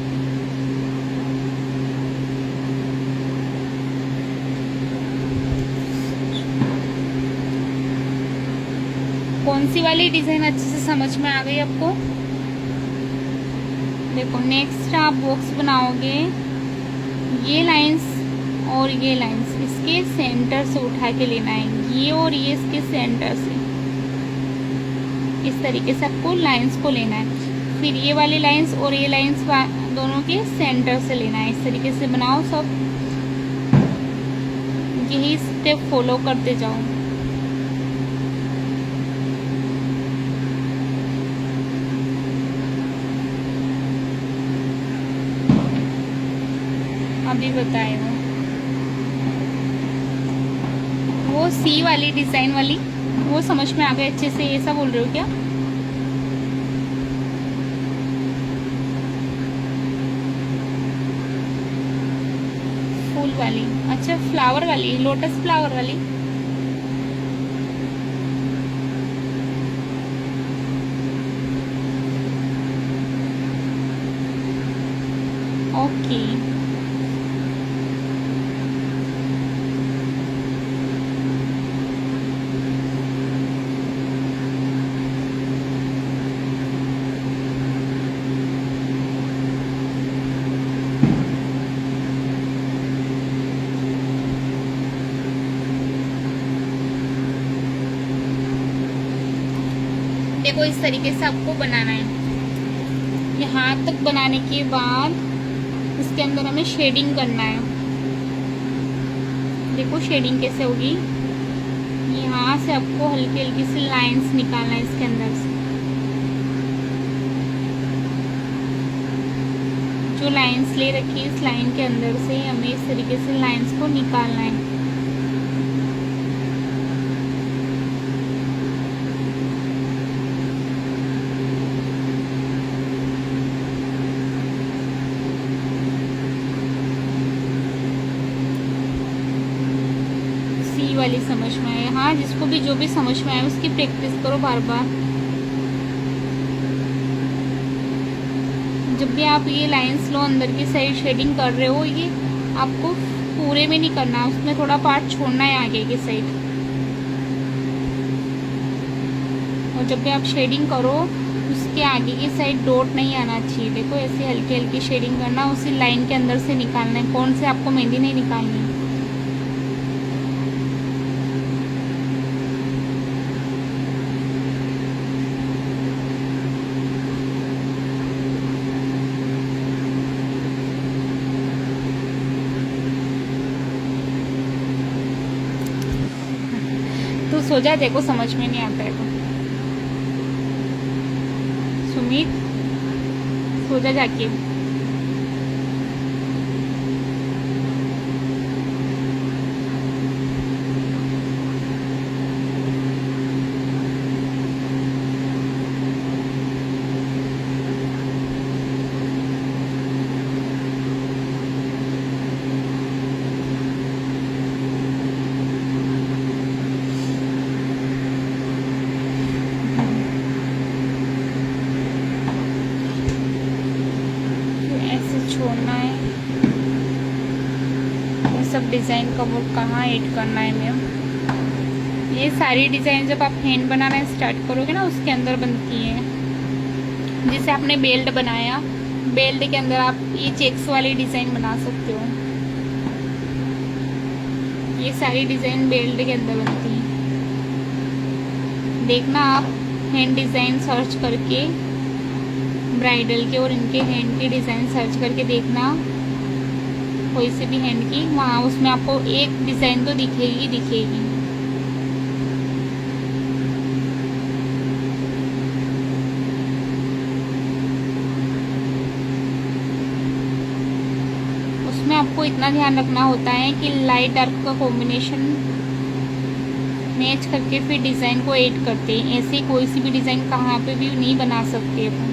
A: कौन सी वाली डिजाइन अच्छे से समझ में आ गई आपको? देखो नेक्स्ट आप बॉक्स बनाओगे, ये लाइंस और ये लाइंस इसके सेंटर से उठा के लेना है, ये और ये इसके सेंटर से। इस तरीके से आपको लाइंस को लेना है। फिर ये वाली लाइंस और ये लाइंस दोनों के सेंटर से लेना है। इस तरीके से बनाओ सब, यही स्टेप फॉलो करते जाओ। अभी बताए वो सी वाली डिजाइन वाली, वो समझ में आ गए अच्छे से? ऐसा बोल रहे हो क्या? फूल वाली, अच्छा फ्लावर वाली, लोटस फ्लावर वाली। ओके, देखो इस तरीके से आपको बनाना है। यहाँ तक बनाने के बाद इसके अंदर हमें शेडिंग करना है। देखो शेडिंग कैसे होगी, यहाँ से आपको हल्की हल्की सी लाइंस निकालना है इसके अंदर से। जो लाइंस ले रखी है इस लाइन के अंदर से हमें इस तरीके से लाइंस को निकालना है। वाली समझ में आए? हाँ, जिसको भी जो भी समझ में आए उसकी प्रैक्टिस करो बार बार। जब भी आप ये लाइंस लो अंदर की साइड शेडिंग कर रहे हो, ये आपको पूरे में नहीं करना, उसमें थोड़ा पार्ट छोड़ना है आगे की साइड। और जब भी आप शेडिंग करो उसके आगे की साइड डॉट नहीं आना चाहिए। देखो ऐसे हल्की हल्की शेडिंग करना, उसी लाइन के अंदर से निकालना है। कौन से आपको मेहंदी नहीं निकालनी है। तू सो जा, देखो समझ में नहीं आता है तो। सुमित सो जा जाके। छोड़ना है ये सब डिज़ाइन का वो कहाँ ऐड करना है मैम। ये सारी डिज़ाइन जब आप हैंड बनाना स्टार्ट करोगे ना उसके अंदर बनती है। जैसे आपने बेल्ट बनाया, बेल्ट के अंदर आप ये चेक्स वाली डिज़ाइन बना सकते हो। ये सारी डिज़ाइन बेल्ट के अंदर बनती है। देखना आप हैंड डिज़ाइन सर्च करके, ब्राइडल के और इनके हैंड की डिज़ाइन सर्च करके देखना, कोई सी भी हैंड की, वहाँ उसमें आपको एक डिज़ाइन तो दिखेगी दिखेगी। उसमें आपको इतना ध्यान रखना होता है कि लाइट डार्क का कॉम्बिनेशन मैच करके फिर डिज़ाइन को ऐड करते हैं। ऐसे कोई सी भी डिज़ाइन कहाँ पे भी नहीं बना सकते अपन।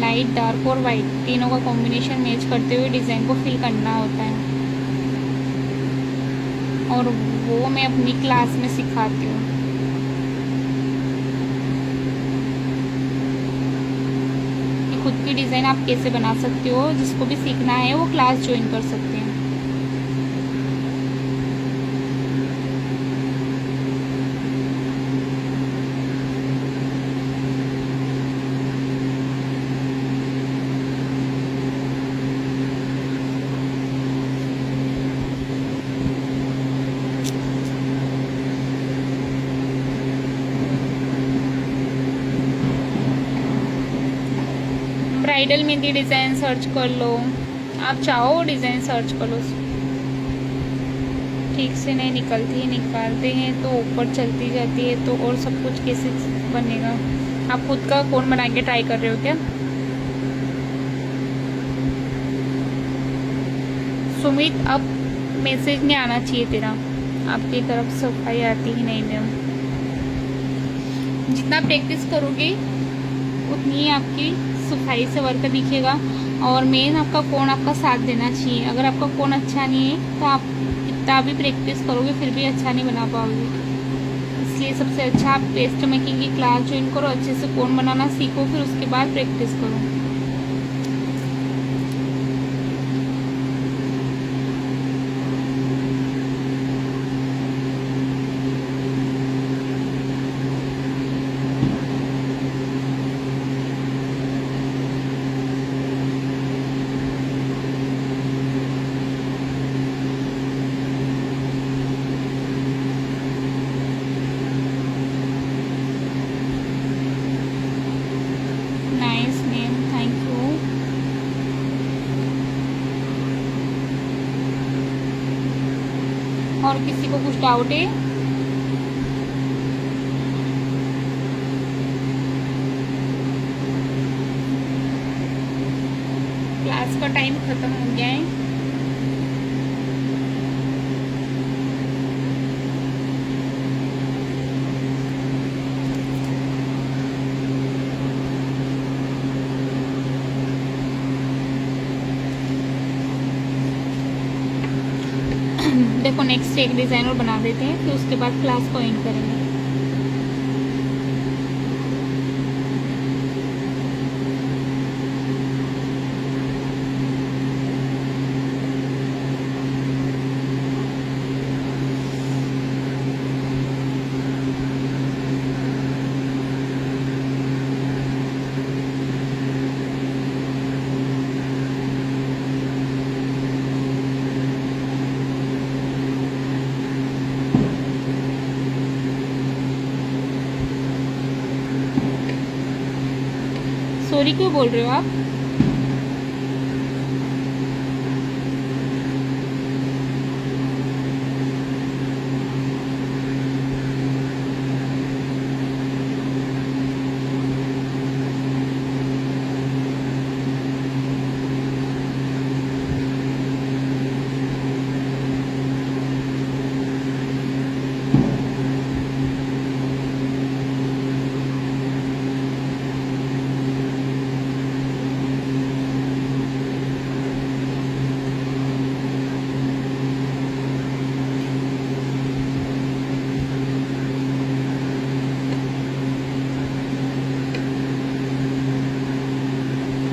A: लाइट डार्क और वाइट तीनों का कॉम्बिनेशन मैच करते हुए डिज़ाइन को फिल करना होता है, और वो मैं अपनी क्लास में सिखाती हूँ। खुद की डिज़ाइन आप कैसे बना सकते हो, जिसको भी सीखना है वो क्लास ज्वाइन कर सकते हैं। ब्राइडल मेहंदी डिज़ाइन सर्च कर लो, आप चाहो डिज़ाइन सर्च कर लो। ठीक से नहीं निकलती, निकालते हैं तो ऊपर चलती जाती है, तो और सब कुछ कैसे बनेगा। आप खुद का कोन बना के ट्राई कर रहे हो क्या? सुमित, अब मैसेज नहीं आना चाहिए तेरा, आपकी तरफ सफाई आती ही नहीं मैम। जितना प्रैक्टिस करोगे उतनी ही आपकी सफाई से वर्क दिखेगा। और मेन आपका कोण आपका साथ देना चाहिए। अगर आपका कोण अच्छा नहीं है तो आप कितना भी प्रैक्टिस करोगे फिर भी अच्छा नहीं बना पाओगे। इसलिए सबसे अच्छा आप पेस्ट मेकिंग की क्लास ज्वाइन करो, अच्छे से कोण बनाना सीखो, फिर उसके बाद प्रैक्टिस करो। और किसी को कुछ डाउट है? क्लास का टाइम खत्म हो गया है। देखो नेक्स्ट एक डिज़ाइन और बना देते हैं, फिर उसके बाद क्लास को एंड करेंगे। सॉरी क्यों बोल रहे हो आप?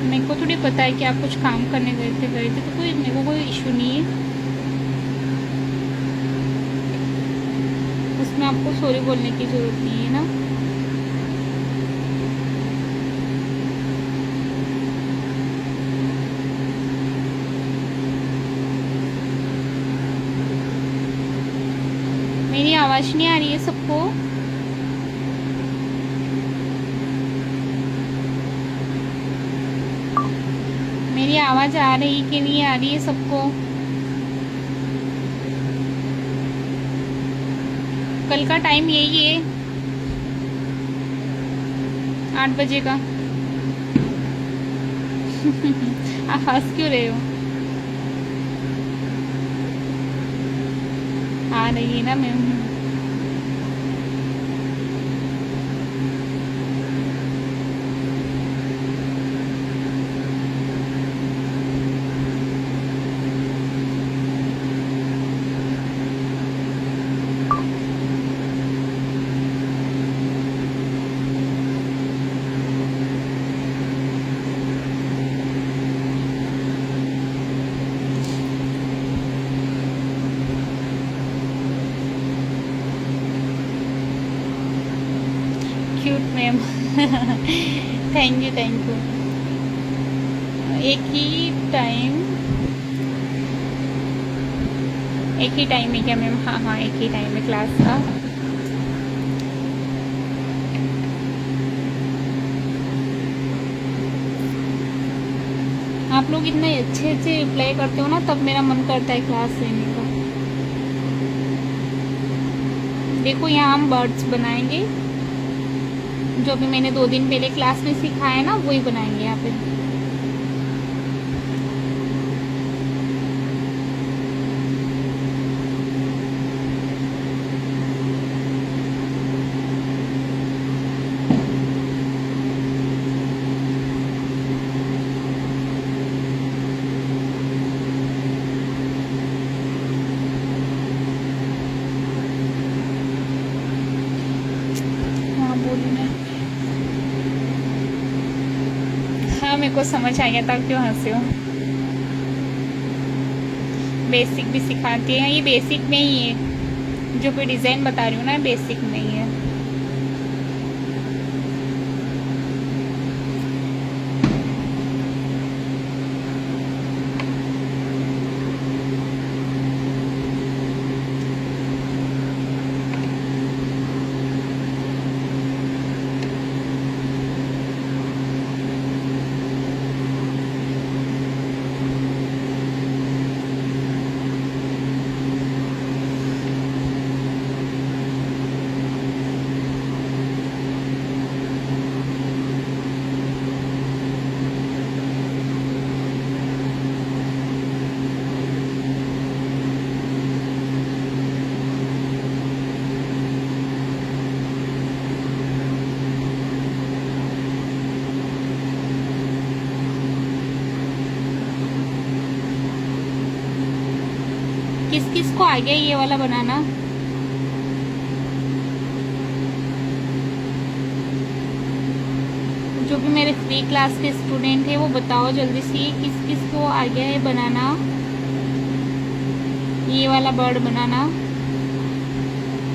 A: मेरे को थोड़ी पता है कि आप कुछ काम करने गए थे तो कोई मेरे को कोई इशू नहीं है उसमें। आपको सॉरी बोलने की ज़रूरत नहीं है ना। मेरी आवाज़ नहीं आ रही है सबको? मेरी आवाज़ आ रही कि नहीं आ रही है सबको? कल का टाइम यही है 8 बजे का। आप हंस क्यों रहे हो? आ रही है ना ma'am. Cute ma'am. Thank you thank you. एक ही टाइम है क्या मैम? हाँ हाँ एक ही टाइम है क्लास का। आप लोग इतने अच्छे अच्छे रिप्लाई करते हो ना, तब मेरा मन करता है क्लास लेने का। देखो यहाँ हम बर्ड्स बनाएंगे, जो भी मैंने 2 दिन पहले क्लास में सिखाया है ना, वही बनाएंगे यहाँ पे। हाँ बोली मैं। हाँ मेरे को समझ आ गया था क्यों हंसे हो। बेसिक भी सिखाती है, ये बेसिक में ही है, जो कोई डिज़ाइन बता रही हूँ ना, बेसिक में ही है। किस किस को आ गया ये वाला बनाना? जो भी मेरे फ्री क्लास के स्टूडेंट है वो बताओ जल्दी से, किस किस को आ गया है बनाना, ये वाला बर्ड बनाना।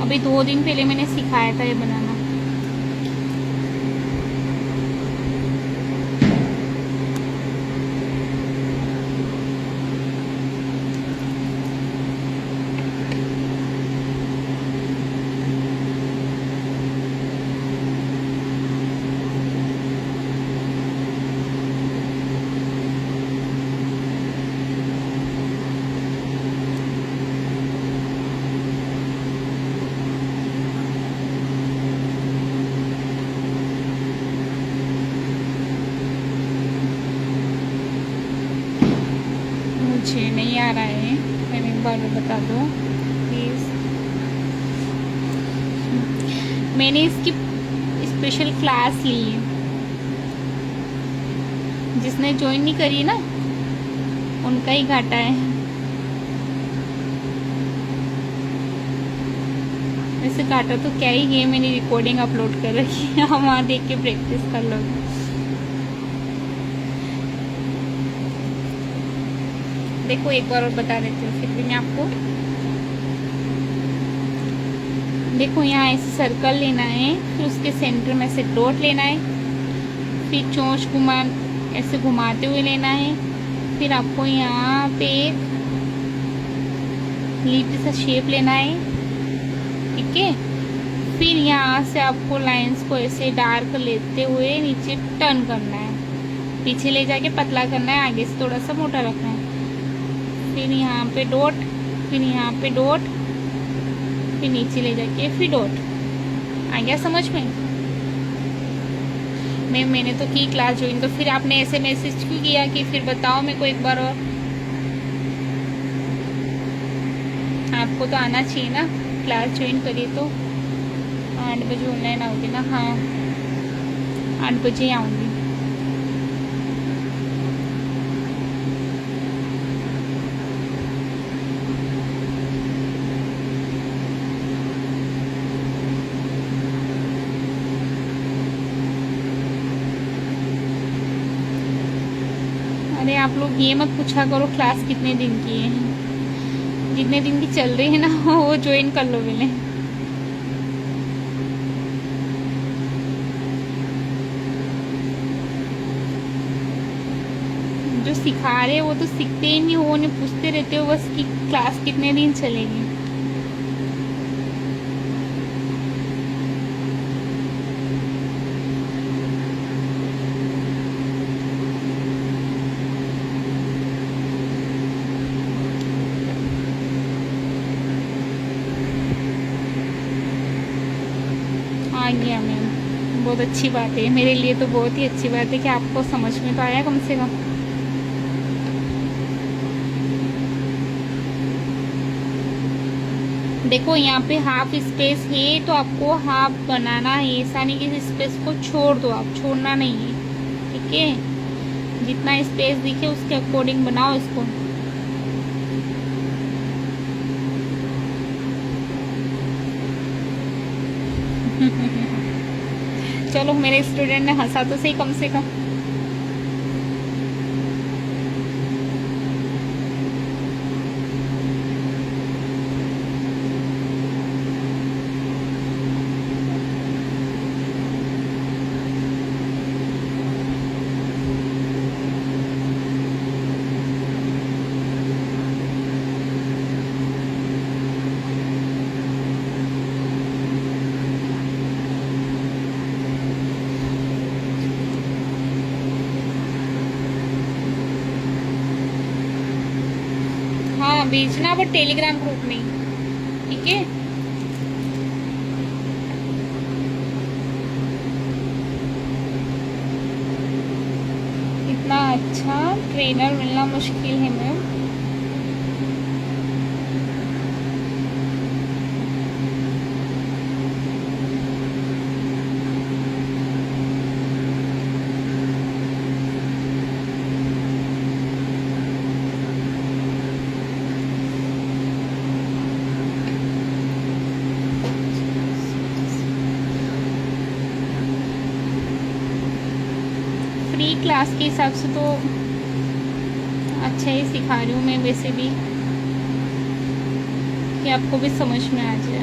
A: अभी 2 दिन पहले मैंने सिखाया था ये बनाना। मुझे नहीं आ रहा है, मैंने एक बार बता दो प्लीज़। मैंने इसकी स्पेशल क्लास ली है, जिसने ज्वाइन नहीं करी ना उनका ही घाटा है। वैसे घाटा तो क्या ही है, मैंने रिकॉर्डिंग अपलोड कर रखी है, हम वहाँ देख के प्रैक्टिस कर लो। देखो एक बार और बता देती हूँ फिर भी मैं आपको। देखो यहाँ ऐसे सर्कल लेना है, फिर उसके सेंटर में से डॉट लेना है, फिर चोंच ऐसे घुमाते हुए लेना है, फिर आपको यहाँ पे एक लीटी सा शेप लेना है, ठीक है। फिर यहाँ से आपको लाइंस को ऐसे डार्क लेते हुए नीचे टर्न करना है, पीछे ले जाके पतला करना है, आगे से थोड़ा सा मोटा रखना है। फिर यहाँ पे डॉट, फिर यहाँ पे डॉट, फिर नीचे ले जाके फिर डॉट। आ गया समझ में? मैंने तो की क्लास ज्वाइन, तो फिर आपने ऐसे मैसेज क्यों किया कि फिर बताओ मेरे को एक बार और? आपको तो आना चाहिए ना, क्लास ज्वाइन करिए तो। 8 बजे ऑनलाइन आओगे ना? हाँ 8 बजे आऊँगी। अरे आप लोग ये मत पूछा करो क्लास कितने दिन की है, जितने दिन की चल रही है ना वो ज्वाइन कर लो पहले। जो सिखा रहे वो तो सीखते ही नहीं हो, उन्हें पूछते रहते हो बस कि क्लास कितने दिन चलेगी। बहुत अच्छी बात है, मेरे लिए तो बहुत ही अच्छी बात है कि आपको समझ में तो आया कम से कम। देखो यहाँ पे हाफ स्पेस है तो आपको हाफ बनाना है, ऐसा नहीं कि स्पेस को छोड़ दो, आप छोड़ना नहीं है, ठीक है। जितना स्पेस दिखे उसके अकॉर्डिंग बनाओ इसको। चलो मेरे स्टूडेंट ने हंसा तो सही कम से कम। हाँ भेजना, बट टेलीग्राम ग्रुप में, ठीक है। इतना अच्छा ट्रेनर मिलना मुश्किल है मैम। फ्री क्लास के हिसाब से तो अच्छा ही सिखा रही हूँ मैं वैसे भी, कि आपको भी समझ में आ जाए।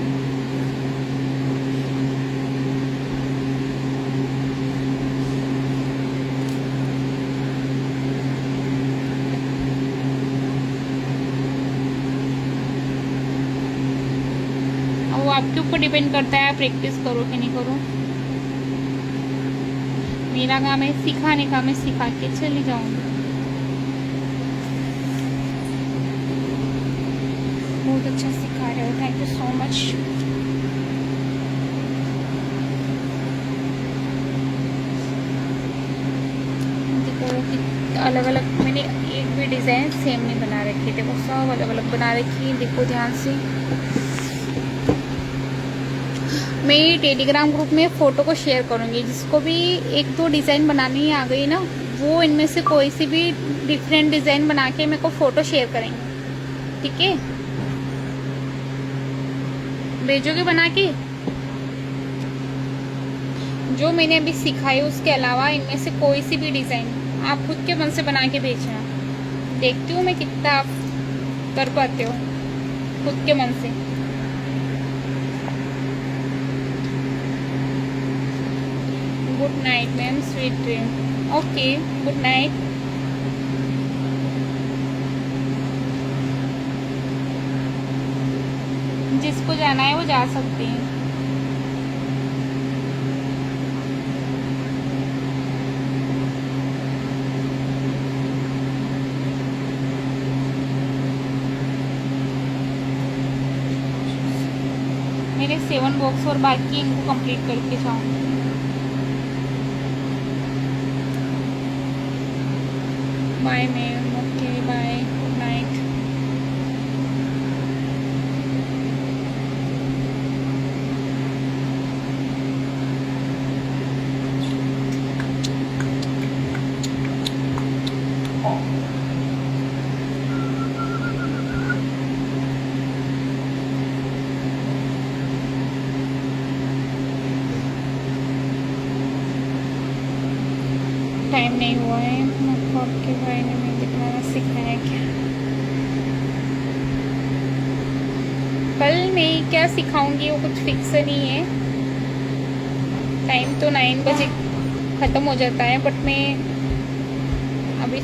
A: अब वो आपके ऊपर डिपेंड करता है, प्रैक्टिस करो कि नहीं करो। मेरा काम है सिखाने का, मैं सिखा के चली जाऊंगी। बहुत अच्छा सिखा रहे हो, थैंक यू सो मच। देखो अलग अलग मैंने एक भी डिज़ाइन सेम नहीं बना रखी, देखो सब अलग अलग बना रखी है, देखो ध्यान से। मैं टेलीग्राम ग्रुप में फ़ोटो को शेयर करूँगी, जिसको भी एक दो डिज़ाइन बनानी आ गई ना, वो इनमें से कोई सी भी डिफरेंट डिज़ाइन बना के मेरे को फ़ोटो शेयर करेंगे, ठीक है। भेजोगे बना के? जो मैंने अभी सिखाई उसके अलावा इनमें से कोई सी भी डिज़ाइन आप खुद के मन से बना के भेजना। देखती हूँ मैं कितना आप कर पाते हो खुद के मन से। Good night ma'am, sweet dream. Okay, good night. जिसको जाना है वो जा सकते हैं। मेरे 7 बॉक्स और बाकी इनको कंप्लीट करके जाऊँ। Bye ma'am, okay bye, good night. Time नहीं हुआ है, आपके भाई ने मुझे दिखाना सिखाया क्या? कल मैं क्या सिखाऊंगी वो कुछ फिक्स नहीं है। टाइम तो 9 बजे ख़त्म हो जाता है, बट मैं अभी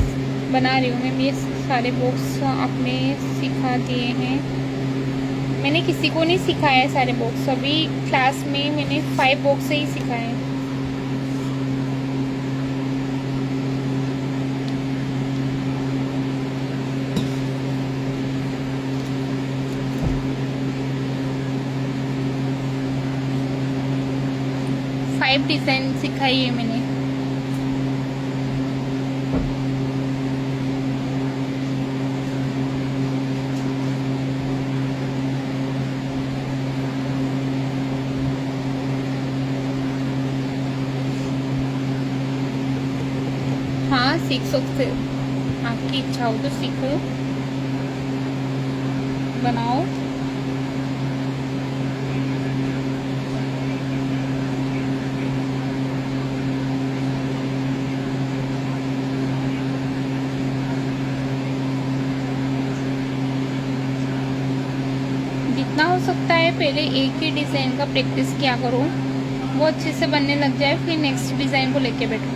A: बना रही हूँ। मैं ये सारे बॉक्स आपने सिखा दिए हैं, मैंने किसी को नहीं सिखाया है सारे बॉक्स। अभी क्लास में मैंने 5 बॉक्स ही सिखाए हैं। टाइप डिजाइन सिखाई है मैंने। हाँ सीख सकते हो, आपकी इच्छा हो तो सीखो, बनाओ। जितना हो सकता है पहले एक ही डिज़ाइन का प्रैक्टिस किया करो, वो अच्छे से बनने लग जाए, फिर नेक्स्ट डिज़ाइन को लेके बैठो।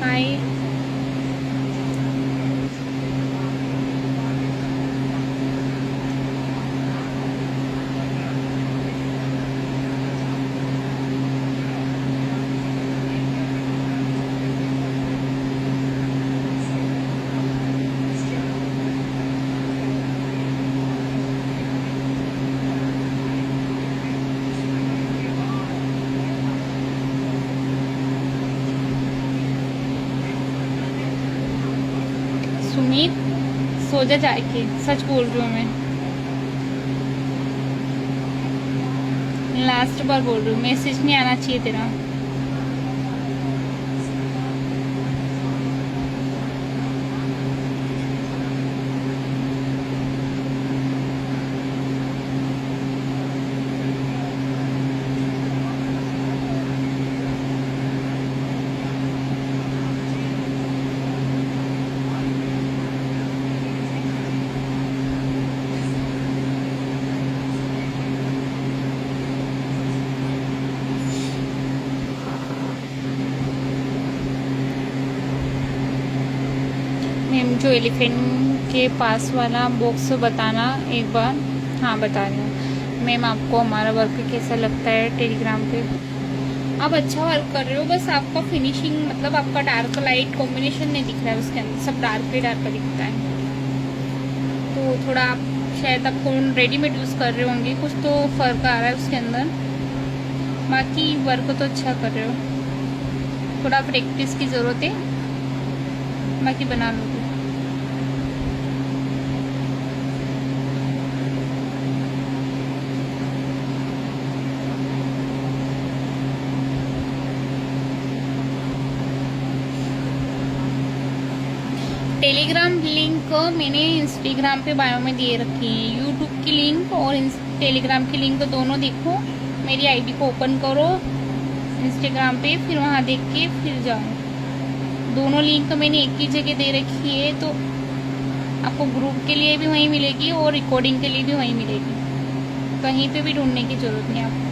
A: हाय, सुमित सो जा जाके, सच बोल रही हूँ मैं, लास्ट बार बोल रही हूँ, मैसेज नहीं आना चाहिए तेरा। मैम जो एलिफेंट के पास वाला बॉक्स बताना एक बार। हाँ बता रही हूँ मैम, आपको हमारा वर्क कैसा लगता है टेलीग्राम पे? आप अच्छा वर्क कर रहे हो, बस आपका फिनिशिंग मतलब आपका डार्क लाइट कॉम्बिनेशन नहीं दिख रहा है, उसके अंदर सब डार्क ही डार्क दिखता है। तो थोड़ा आप शायद आप फोन रेडीमेड यूज़ कर रहे होंगे, कुछ तो फ़र्क आ रहा है उसके अंदर। बाकी वर्क तो अच्छा कर रहे हो, थोड़ा प्रैक्टिस की ज़रूरत है, बाकी बना लोगे। टेलीग्राम लिंक मैंने इंस्टाग्राम पे बायो में दिए रखी है, यूट्यूब की लिंक और टेलीग्राम की लिंक दोनों देखो। मेरी आईडी को ओपन करो इंस्टाग्राम पे, फिर वहाँ देख के फिर जाओ। दोनों लिंक मैंने एक ही जगह दे रखी है, तो आपको ग्रुप के लिए भी वहीं मिलेगी और रिकॉर्डिंग के लिए भी वहीं मिलेगी, कहीं पे भी ढूंढने की ज़रूरत नहीं आपको।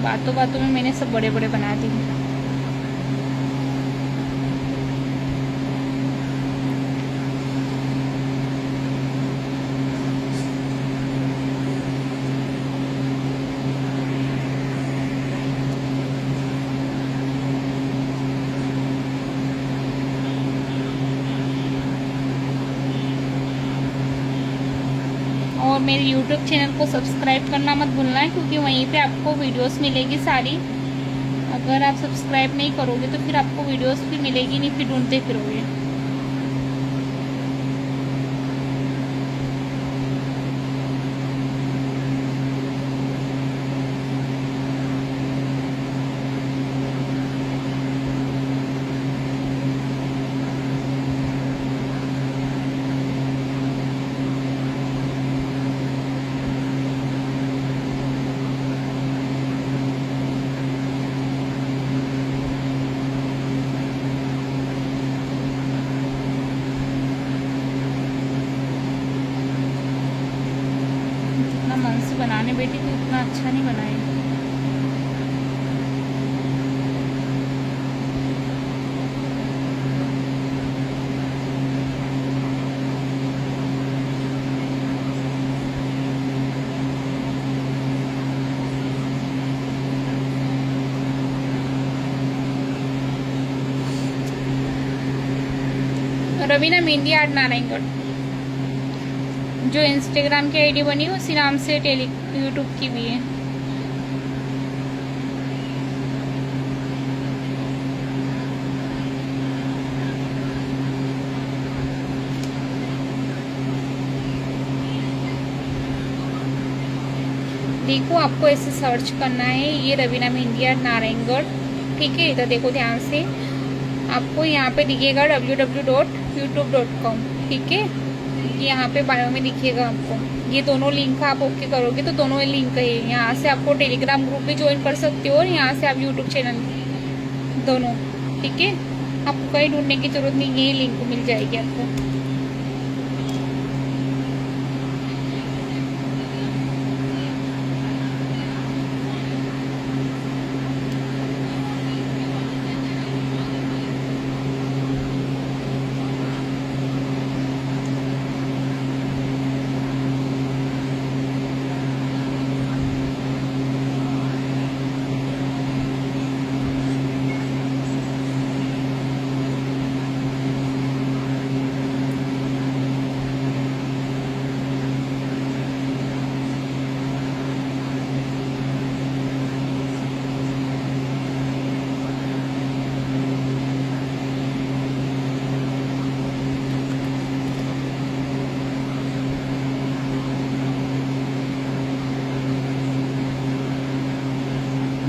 A: बातों बातों में मैंने सब बड़े बड़े बना दिए। और मेरे YouTube चैनल को सब्सक्राइब करना मत भूलना है, क्योंकि वहीं पे आपको वीडियोस मिलेगी सारी। अगर आप सब्सक्राइब नहीं करोगे तो फिर आपको वीडियोस भी मिलेगी नहीं, फिर ढूंढते फिरोगे। जितना मन से बनाने बैठी तो उतना अच्छा नहीं बनाई। रवीना मेहंदी आर्ट नारायणगढ़, जो इंस्टाग्राम की आईडी बनी है उसी नाम से यूट्यूब की भी है। देखो आपको ऐसे सर्च करना है, ये रवीना मेहंदी आर्ट नारायणगढ़, ठीक है। इधर देखो ध्यान से, आपको यहाँ पे दिखेगा www.youtube.com, ठीक है। यहाँ पे बायो में दिखेगा आपको, ये दोनों लिंक आप ओके करोगे तो दोनों लिंक है। यहाँ से आपको टेलीग्राम ग्रुप भी ज्वाइन कर सकते हो और यहाँ से आप यूट्यूब चैनल दोनों, ठीक है। आपको कहीं ढूंढने की जरूरत नहीं, ये लिंक मिल जाएगी आपको।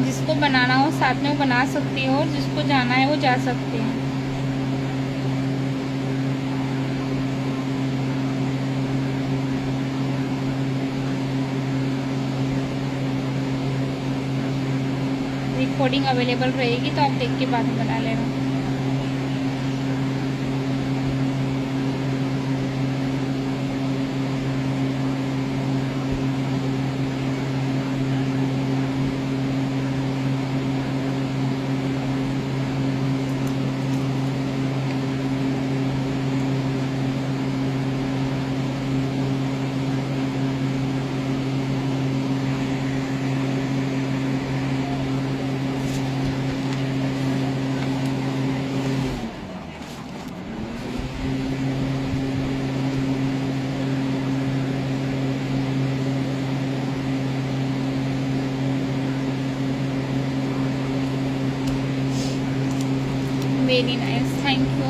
A: जिसको बनाना हो साथ में वो बना सकते हो, और जिसको जाना है वो जा सकते हैं। रिकॉर्डिंग अवेलेबल रहेगी तो आप देख के बाद में बना लेना। Very nice, thank you.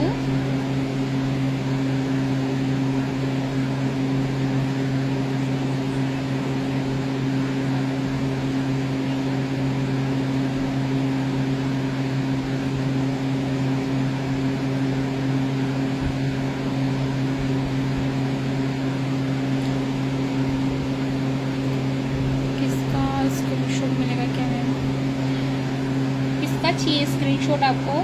A: किसका स्क्रीनशॉट मिलेगा क्या मैम? किसका चाहिए स्क्रीनशॉट आपको?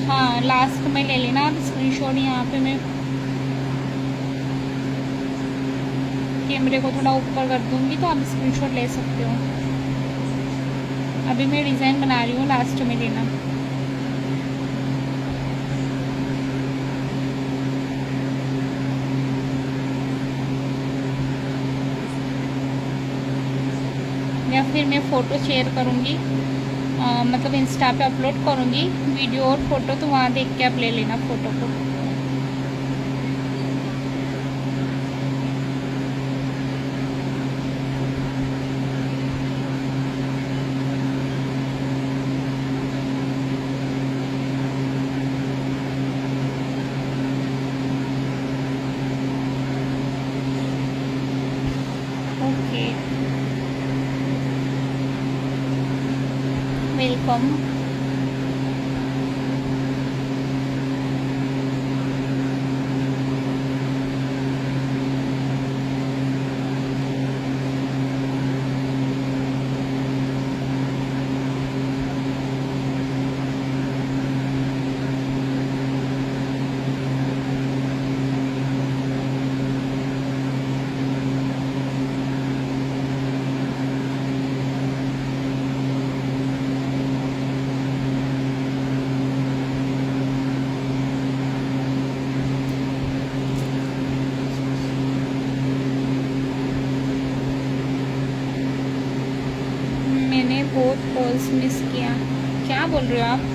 A: हाँ, लास्ट में ले लेना आप स्क्रीनशॉट। यहाँ पे मैं कैमरे को थोड़ा ऊपर कर दूंगी तो आप स्क्रीनशॉट ले सकते हो। अभी मैं डिज़ाइन बना रही हूँ, लास्ट में लेना। या फिर मैं फ़ोटो शेयर करूँगी, मतलब इंस्टा पे अपलोड करूँगी वीडियो और फोटो, तो वहाँ देख के आप ले लेना फ़ोटो को। Okay, welcome. मैंने बहुत कॉल्स मिस किया। क्या बोल रहे हो आप?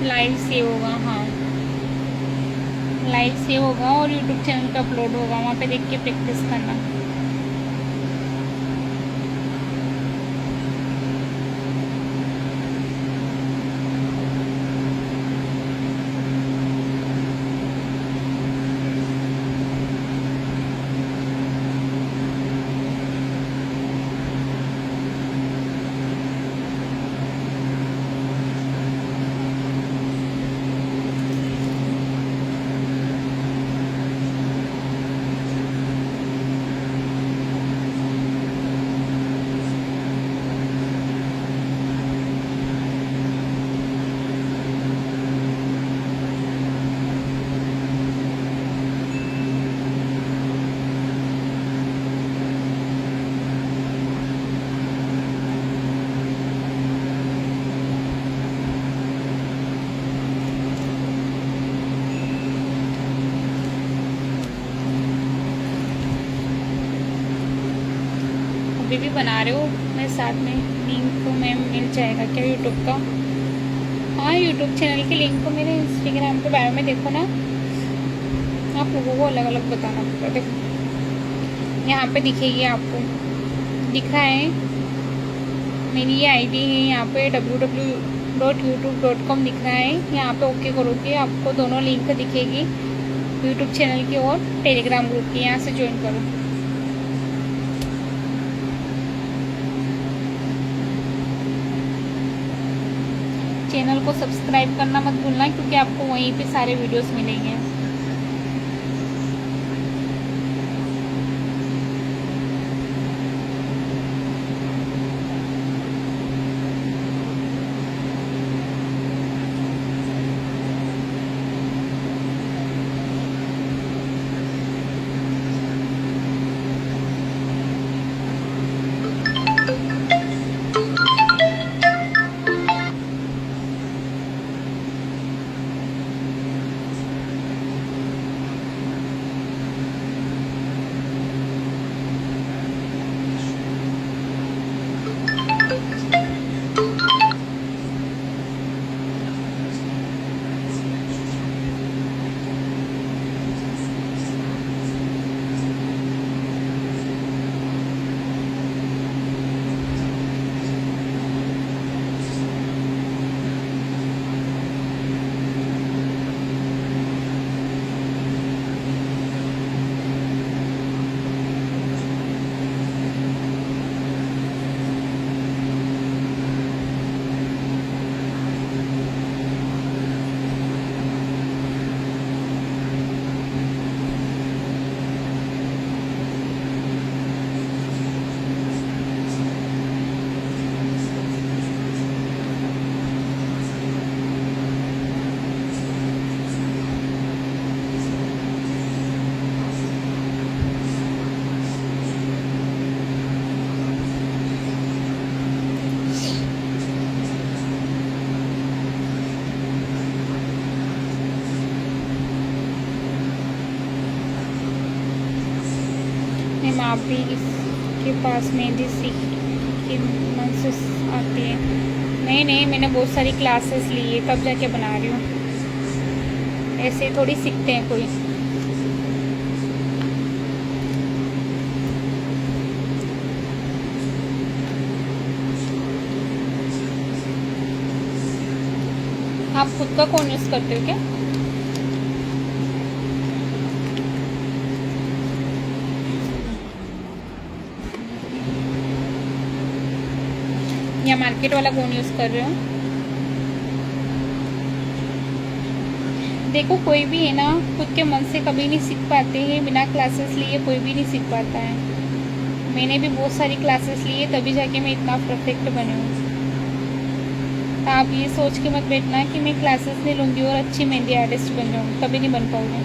A: लाइव सेव होगा, हाँ लाइव सेव होगा और यूट्यूब चैनल पे अपलोड होगा, वहाँ पे देख के प्रैक्टिस करना। अभी भी बना रहे हो मेरे साथ में? लिंक में मिल जाएगा क्या यूट्यूब का? हाँ यूट्यूब चैनल के लिंक को मेरे इंस्टाग्राम पे बायो में देखो ना। आप लोगों को अलग अलग बताना पड़ता। देखो यहाँ पे दिखेगी आपको, दिख रहा है मेरी ये आईडी है, यहाँ पे www.youtube.com दिख रहा है। यहाँ पे ओके करोगे, आपको दोनों लिंक दिखेगी, यूट्यूब चैनल की और टेलीग्राम ग्रुप की। यहाँ से ज्वाइन करो। चैनल को सब्सक्राइब करना मत भूलना, क्योंकि आपको वहीं पे सारे वीडियोस मिलेंगे। मैम आप भी इसके पास मेहंदी सीख के मन से आती है? नहीं नहीं, मैंने बहुत सारी क्लासेस ली है, तब जाके बना रही हूँ। ऐसे थोड़ी सीखते हैं कोई। आप खुद का कौन यूज़ करते हो क्या? या मार्केट वाला कौन यूज़ कर रहे हो? देखो, कोई भी है ना, खुद के मन से कभी नहीं सीख पाते हैं। बिना क्लासेस लिए कोई भी नहीं सीख पाता है। मैंने भी बहुत सारी क्लासेस ली है, तभी जाके मैं इतना परफेक्ट बनी हूँ। तो आप ये सोच के मत बैठना कि मैं क्लासेस नहीं लूँगी और अच्छी मेहंदी आर्टिस्ट बन जाऊँगी, कभी नहीं बन पाऊँगी,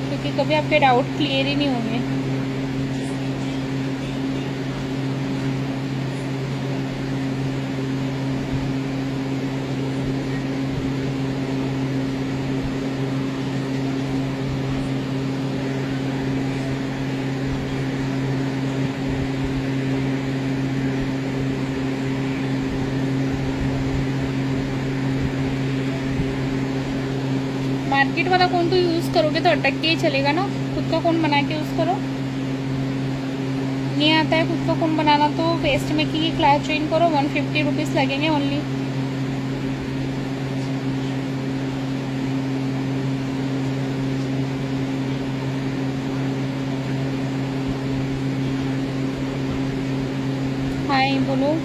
A: क्योंकि कभी आपके डाउट क्लियर ही नहीं होंगे। मार्केट वाला कौन तो यूज़ करोगे तो अटक के ही चलेगा ना। खुद का कौन बना के यूज़ करो। नहीं आता है खुद का कौन बनाना तो पेस्ट मेकिंग की क्लास ज्वाइन करो, 150 रुपीज़ लगेंगे ओनली। हाय बोलो।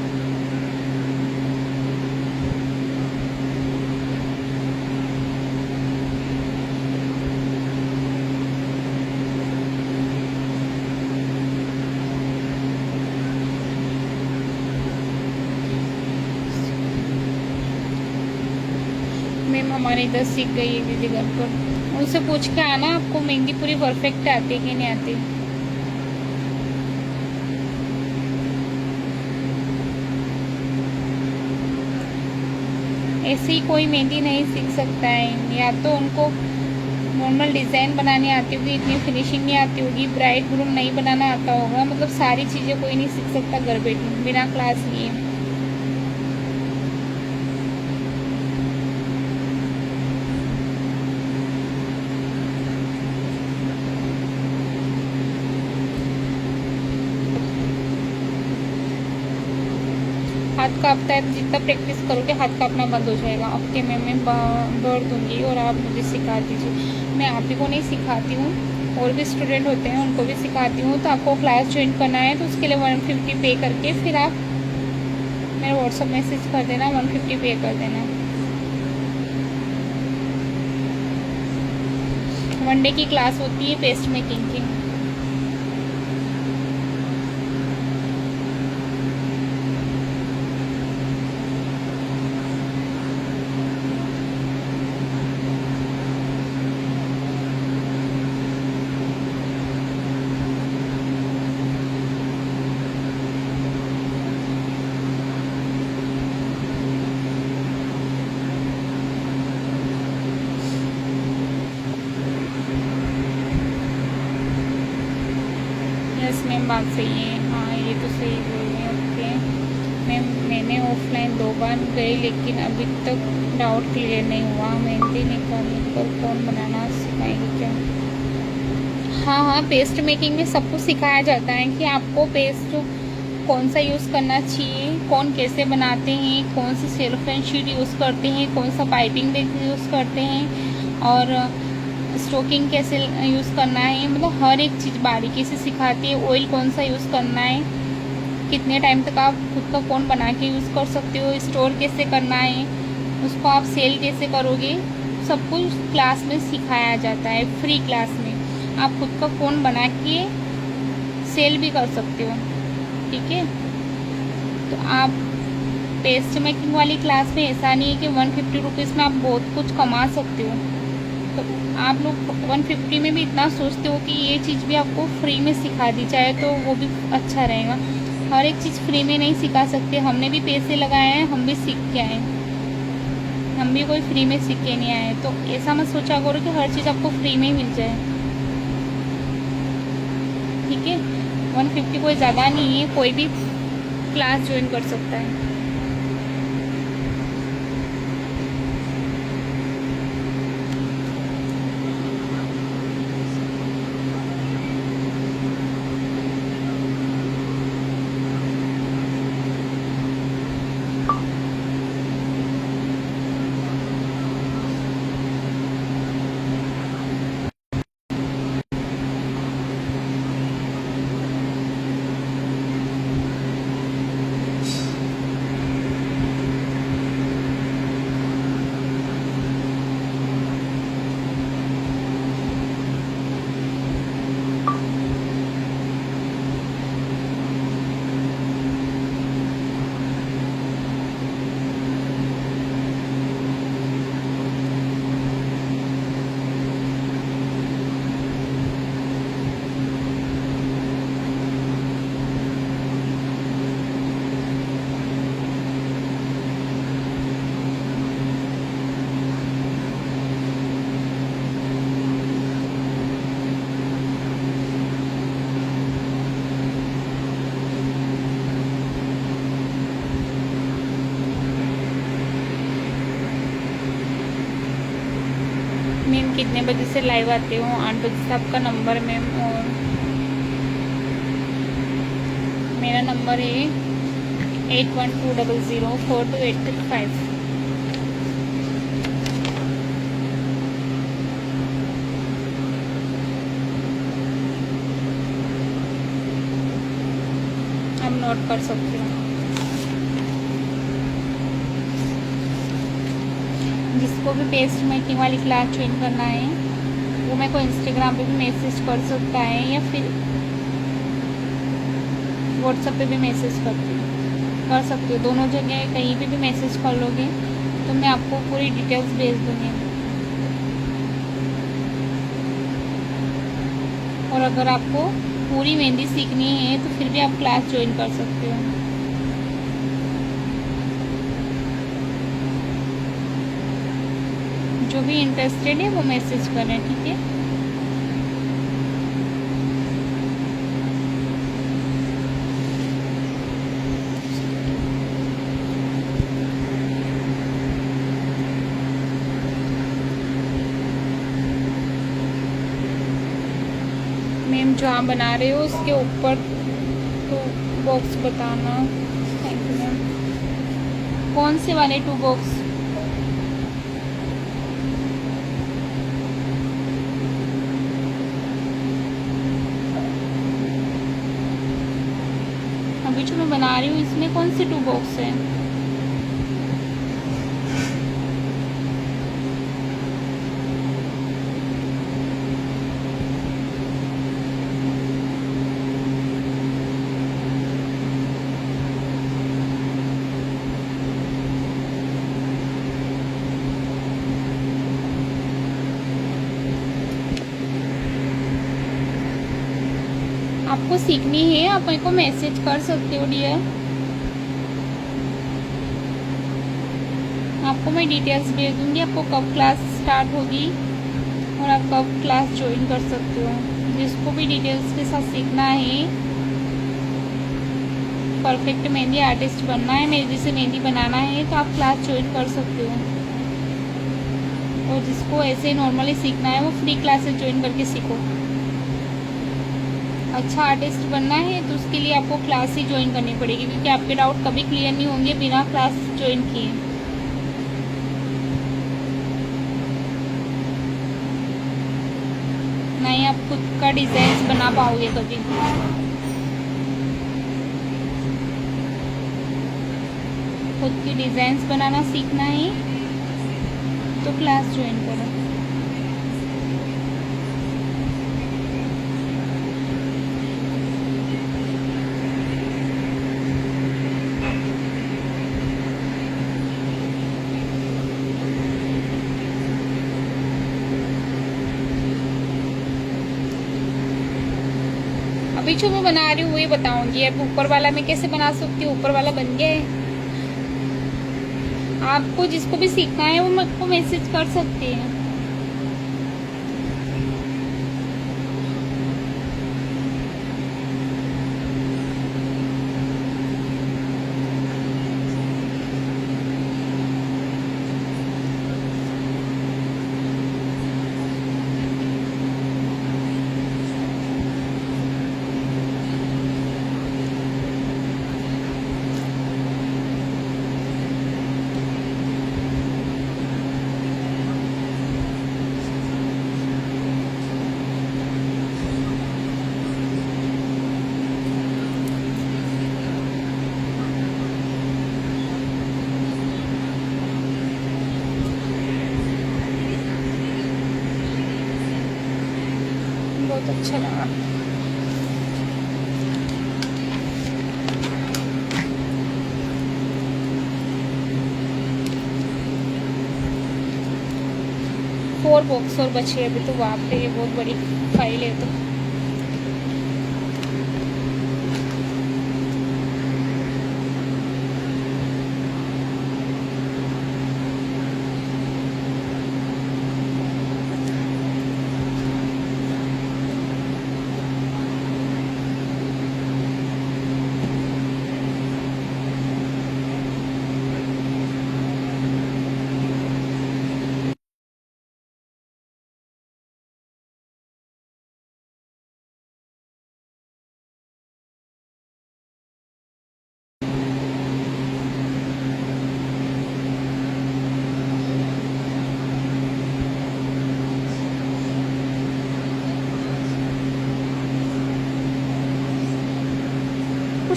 A: मैम हमारे इधर सीख गई है दीदी घर पर, उनसे पूछ के आना आपको मेहंदी पूरी परफेक्ट आती है कि नहीं आती। ऐसे ही कोई मेहंदी नहीं सीख सकता है, या तो उनको नॉर्मल डिज़ाइन बनानी आती होगी, इतनी फिनिशिंग नहीं आती होगी, ब्राइड ग्रूम नहीं बनाना आता होगा, मतलब सारी चीज़ें कोई नहीं सीख सकता घर बैठे बिना क्लास लिए। हाथ कांपता है तो जितना प्रैक्टिस करोगे हाथ कांपना बंद हो जाएगा। ओके मैम, मैं बढ़ दूँगी और आप मुझे सिखा दीजिए। मैं आप ही को नहीं सिखाती हूँ, और भी स्टूडेंट होते हैं उनको भी सिखाती हूँ। तो आपको क्लास ज्वाइन करना है तो उसके लिए 150 पे करके फिर आप मेरा व्हाट्सअप मैसेज कर देना, 150 पे कर देना। 1 डे की क्लास होती है पेस्ट मेकिंग की। यस मैम, बात सही है। हाँ, ये तो सही बोल रहे हैं। ओके मैम, मैंने ऑफलाइन 2 बार गई लेकिन अभी तक डाउट क्लियर नहीं हुआ। मेहंदी निकालने पर कौन बनाना सिखाएंगे क्या? हाँ हाँ, पेस्ट मेकिंग में सब कुछ सिखाया जाता है कि आपको पेस्ट कौन सा यूज़ करना चाहिए, कौन कैसे बनाते हैं, कौन सी सेल्फ एंड शीट यूज़ करते हैं, कौन सा पाइपिंग यूज़ करते हैं, और स्टोकिंग कैसे यूज़ करना है, मतलब हर एक चीज़ बारीकी से सिखाती है। ऑयल कौन सा यूज़ करना है, कितने टाइम तक आप खुद का कौन बना के यूज़ कर सकते हो, स्टोर कैसे करना है, उसको आप सेल कैसे करोगे, सब कुछ क्लास में सिखाया जाता है। फ्री क्लास में आप खुद का कौन बना के सेल भी कर सकते हो। ठीक है, तो आप पेस्ट मेकिंग वाली क्लास में ऐसा नहीं है कि 150 रुपीज़ में आप बहुत कुछ कमा सकते हो। तो आप लोग 150 में भी इतना सोचते हो कि ये चीज़ भी आपको फ्री में सिखा दी जाए तो वो भी अच्छा रहेगा। हर एक चीज़ फ्री में नहीं सिखा सकते, हमने भी पैसे लगाए हैं, हम भी सीख के आए, हम भी कोई फ्री में सीख के नहीं आए। तो ऐसा मत सोचा करो कि हर चीज़ आपको फ्री में ही मिल जाए। ठीक है, 150 कोई ज़्यादा नहीं है, कोई भी क्लास ज्वाइन कर सकता है। मैम कितने बजे से लाइव आते हो? 8 बजे से आपका नंबर मैम, और मेरा नंबर है 8120042865। हम नोट कर सकते हो। जिसको भी पेस्ट मेकिंग वाली क्लास ज्वाइन करना है वो मेरे को इंस्टाग्राम पे भी मैसेज कर सकता है, या फिर व्हाट्सएप पे भी मैसेज कर सकते हो। दोनों जगह कहीं पे भी मैसेज कर लोगे तो मैं आपको पूरी डिटेल्स भेज दूँगी। और अगर आपको पूरी मेहंदी सीखनी है तो फिर भी आप क्लास ज्वाइन कर सकते हो। जो भी इंटरेस्टेड है वो मैसेज करें, ठीक है। मैम जहाँ बना रहे हो उसके ऊपर तो बॉक्स बताना। Thank you ma'am. कौन से वाले 2 बॉक्स? अभी जो मैं बना रही हूँ इसमें कौन से 2 बॉक्स हैं? आपको सीखनी है आप मेरे को मैसेज कर सकते हो डियर। आपको मैं डिटेल्स भेज दूंगी, आपको कब क्लास स्टार्ट होगी और आप कब क्लास ज्वाइन कर सकते हो। जिसको भी डिटेल्स के साथ सीखना है, परफेक्ट मेहंदी आर्टिस्ट बनना है, मेरे जैसे मेहंदी बनाना है, तो आप क्लास ज्वाइन कर सकते हो। और जिसको ऐसे नॉर्मली सीखना है वो फ्री क्लासेस ज्वाइन करके सीखो। अच्छा आर्टिस्ट बनना है तो उसके लिए आपको क्लास ही ज्वाइन करनी पड़ेगी, क्योंकि आपके डाउट कभी क्लियर नहीं होंगे बिना क्लास ज्वाइन किए। नहीं आप खुद का डिजाइन बना पाओगे कभी। खुद की डिजाइन बनाना सीखना है तो क्लास ज्वाइन करो। अभी जो मैं बना रही हूँ वही बताऊंगी। अब ऊपर वाला मैं कैसे बना सकती हूँ, ऊपर वाला बन गया है। आपको जिसको भी सीखना है वो मेरे को मैसेज कर सकते हैं। बहुत अच्छा लगा। फोर बॉक्स और बचे अभी तो, वहाँ पे ये बहुत बड़ी फाइल है तो।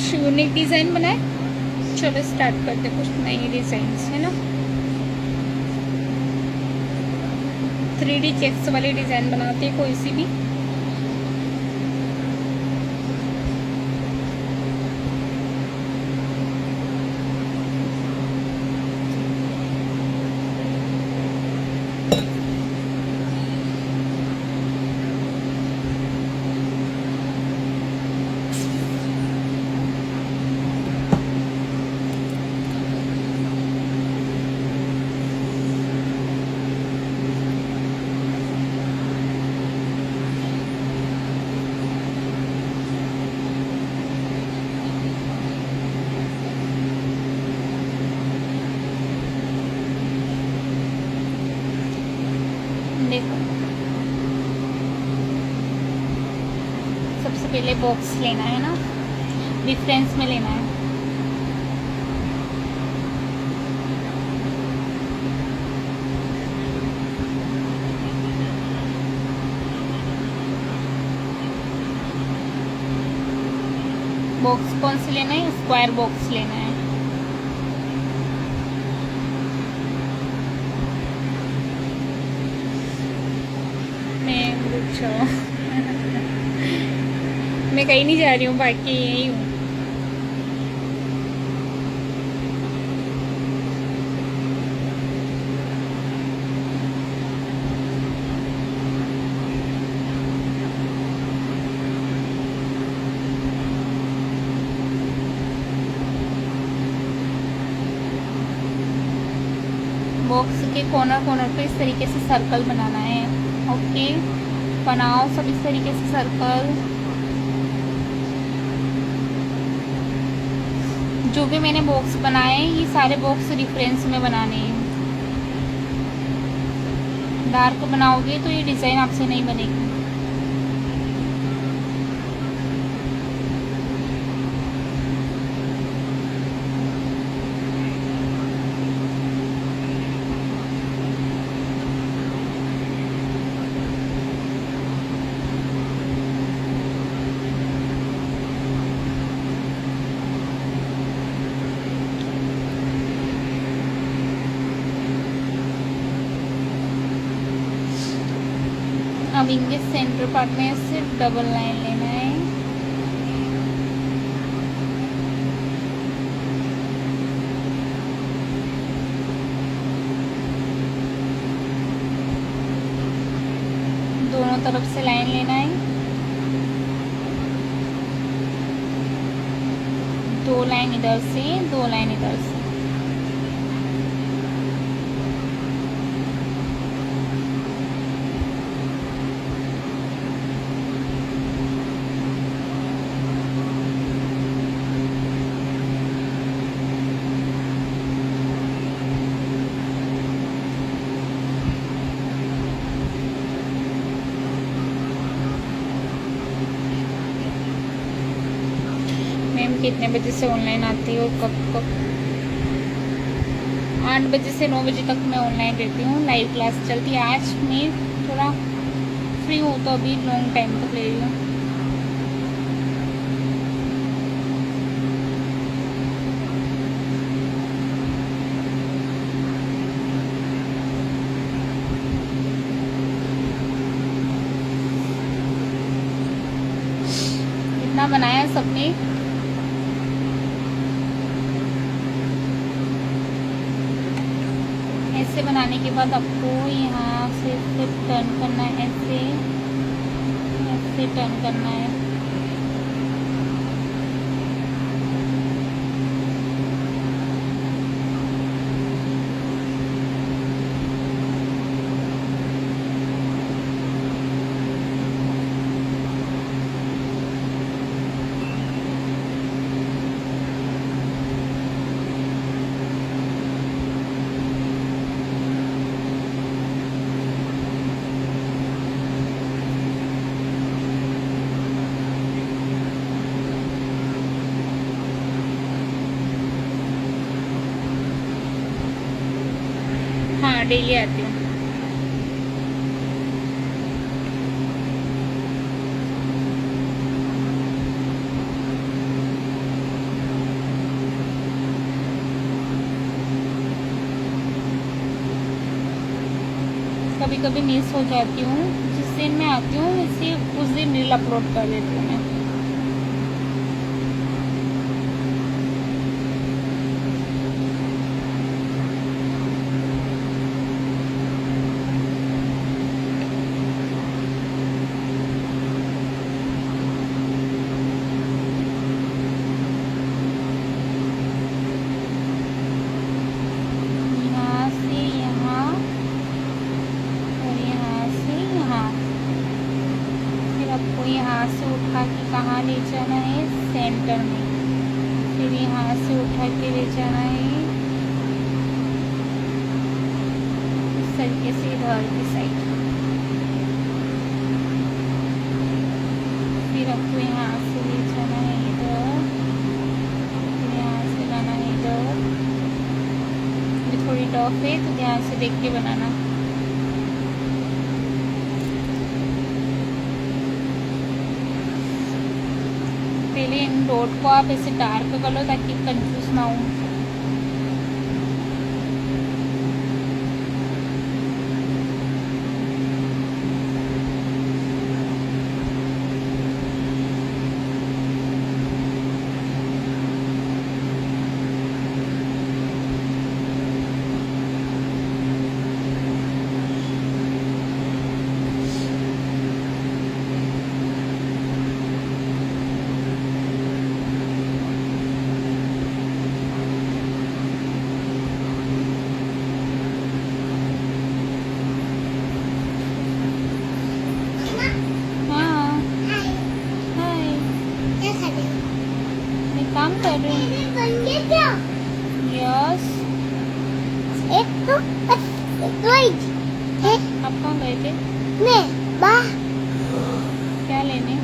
A: कुछ यूनिक डिज़ाइन बनाए। चलो स्टार्ट करते कुछ नई डिज़ाइन है ना। 3D चेक्स वाली डिज़ाइन बनाते हैं कोई सी भी। देखो सबसे पहले बॉक्स लेना है ना, डिफरेंस में लेना है। बॉक्स कौन सी लेना है? स्क्वायर बॉक्स लेना है। मैं कहीं नहीं जा रही हूँ, बाकी यही हूँ। बॉक्स के कॉर्नर कॉर्नर पे इस तरीके से सर्कल बनाना है। ओके, बनाओ सब इस तरीके से सर्कल। जो भी मैंने बॉक्स बनाए ये सारे बॉक्स रिफरेंस में बनाने हैं। डार्क बनाओगे तो ये डिज़ाइन आपसे नहीं बनेगी। अब इनके सेंटर पार्ट में सिर्फ डबल लाइन लेना है। दोनों तरफ से लाइन लेना है। 2 लाइन इधर से, 2 लाइन इधर से। मैम कितने बजे से ऑनलाइन आती हो? कब कब? 8 बजे से 9 बजे तक मैं ऑनलाइन रहती हूँ, लाइव क्लास चलती है। आज मैं थोड़ा फ्री हूँ तो अभी लॉन्ग टाइम तक ले रही हूँ। कितना बनाया सबने? ऐसे बनाने के बाद आपको यहाँ से टर्न करना है, ऐसे टर्न करना है। डेली आती हूँ। कभी कभी मिस हो जाती हूँ, जिस दिन मैं आती हूँ इसी उस दिन रील अपलोड कर देती हूँ मैं। यहाँ से यहाँ और यहाँ से यहाँ, फिर आपको यहाँ से उठा के कहाँ ले जाना है, सेंटर में। फिर यहाँ से उठा के ले जाना है इस तरीके से इधर की साइड। फिर आपको यहाँ से ले जाना है इधर, फिर यहाँ से लाना है इधर। ये थोड़ी टफ है तो ध्यान से देख के बनाना। पहले इन डॉट को आप ऐसे डार्क कर लो ताकि कंफ्यूज ना हो। हाँ, हाय, मैं काम कर रही हूँ। यस, आप कहाँ गए थे? क्या लेने?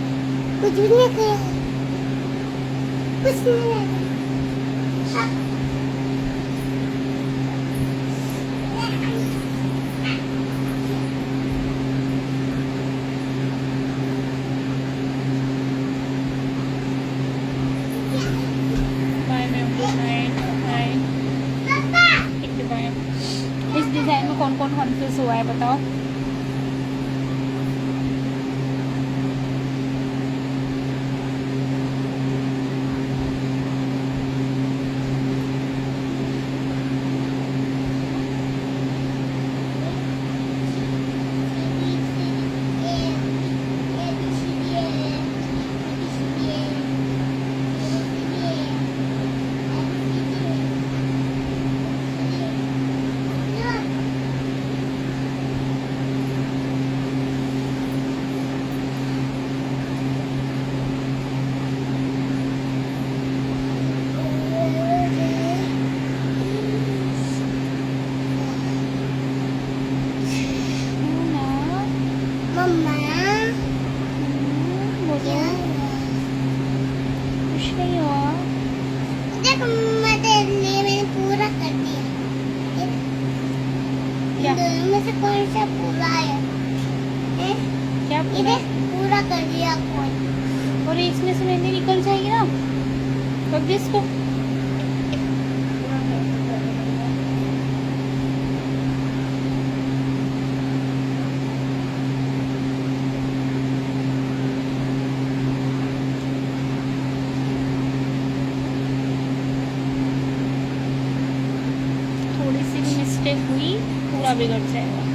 A: Bye ma'am, good night. Bye, ठीक है, बाय। इस डिज़ाइन में कौन कौन कन्फ्यूज हुआ है बताओ। क्या
B: में से कौन सा पूरा है?
A: क्या पूरा?
B: पूरा कर दिया कौन?
A: और इसमें से मेहंदी निकल जाएगी ना, रख दे इसको। थोड़ी सी भी मिस्टेक हुई पूरा बिगड़ जाएगा।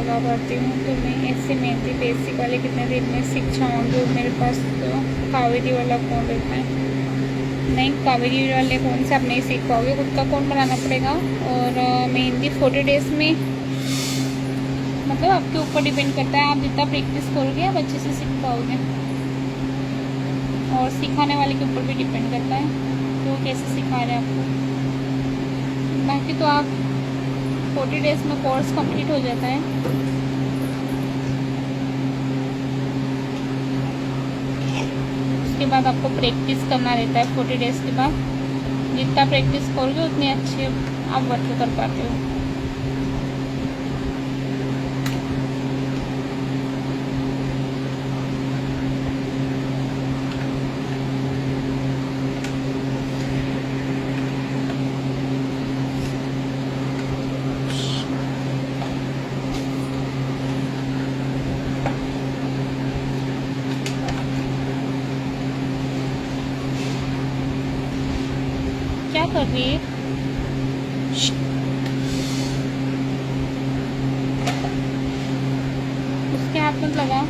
A: लगा पाती हूँ, तो मैं ऐसे मेहंदी बेसिक वाले कितने दिन में सीख जाऊँगी। मेरे पास तो कावेरी वाला कोन रहता है, नहीं कावेरी वाले कोन से आप नहीं सीख पाओगे, खुद का कोन बनाना पड़ेगा। और मेहंदी 40 डेज में, मतलब आपके ऊपर डिपेंड करता है, आप जितना प्रैक्टिस करोगे आप अच्छे से सीख पाओगे। और सिखाने वाले के ऊपर भी डिपेंड करता है तो वो कैसे सिखा रहे हैं आपको। बाकी तो आप 40 डेज में कोर्स कंप्लीट हो जाता है। उसके बाद आपको प्रैक्टिस करना रहता है। 40 डेज के बाद जितना प्रैक्टिस करोगे उतने अच्छे आप वर्क कर पाते हो। क्या कर रही है? उसके हाथ मत लगा।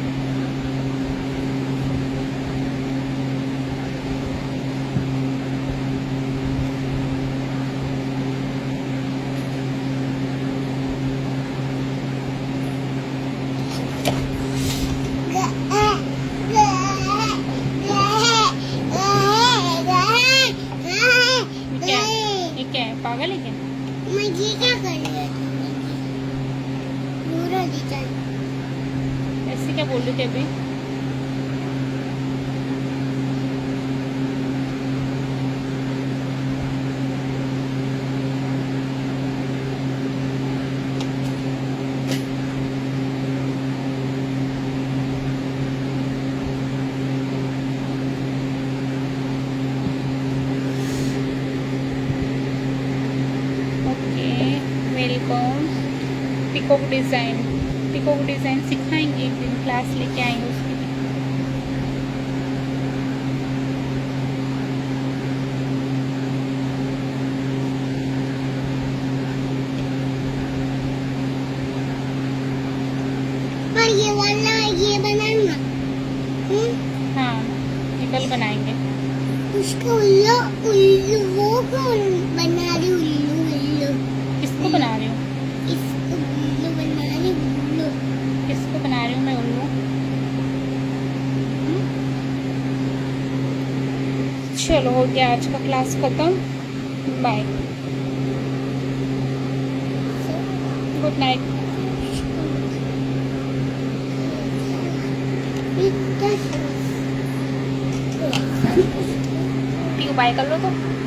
A: ये क्या है, पागल है क्या?
B: मुझे क्या कर रही है? पूरा डिजाइन
A: ऐसे क्या बोल रही थी अभी? वेलकम। पिकॉक डिज़ाइन सिखाएंगे, एक दिन क्लास लेके आएंगे उसकी भी।
B: और ये वाला ये बनाना।
A: हाँ, ये कल बनाएंगे।
B: उसका उल्लू उल्लू वो कौन बना रही? उल्लू उल्लू
A: किसको बना रही हूँ?
B: इसको उल्लू बना रही। उल्लू
A: किसको बना रही हूँ मैं उल्लू? चलो हो गया आज का क्लास खत्म। Bye, good night. ठीक है, बाय कर लो तो।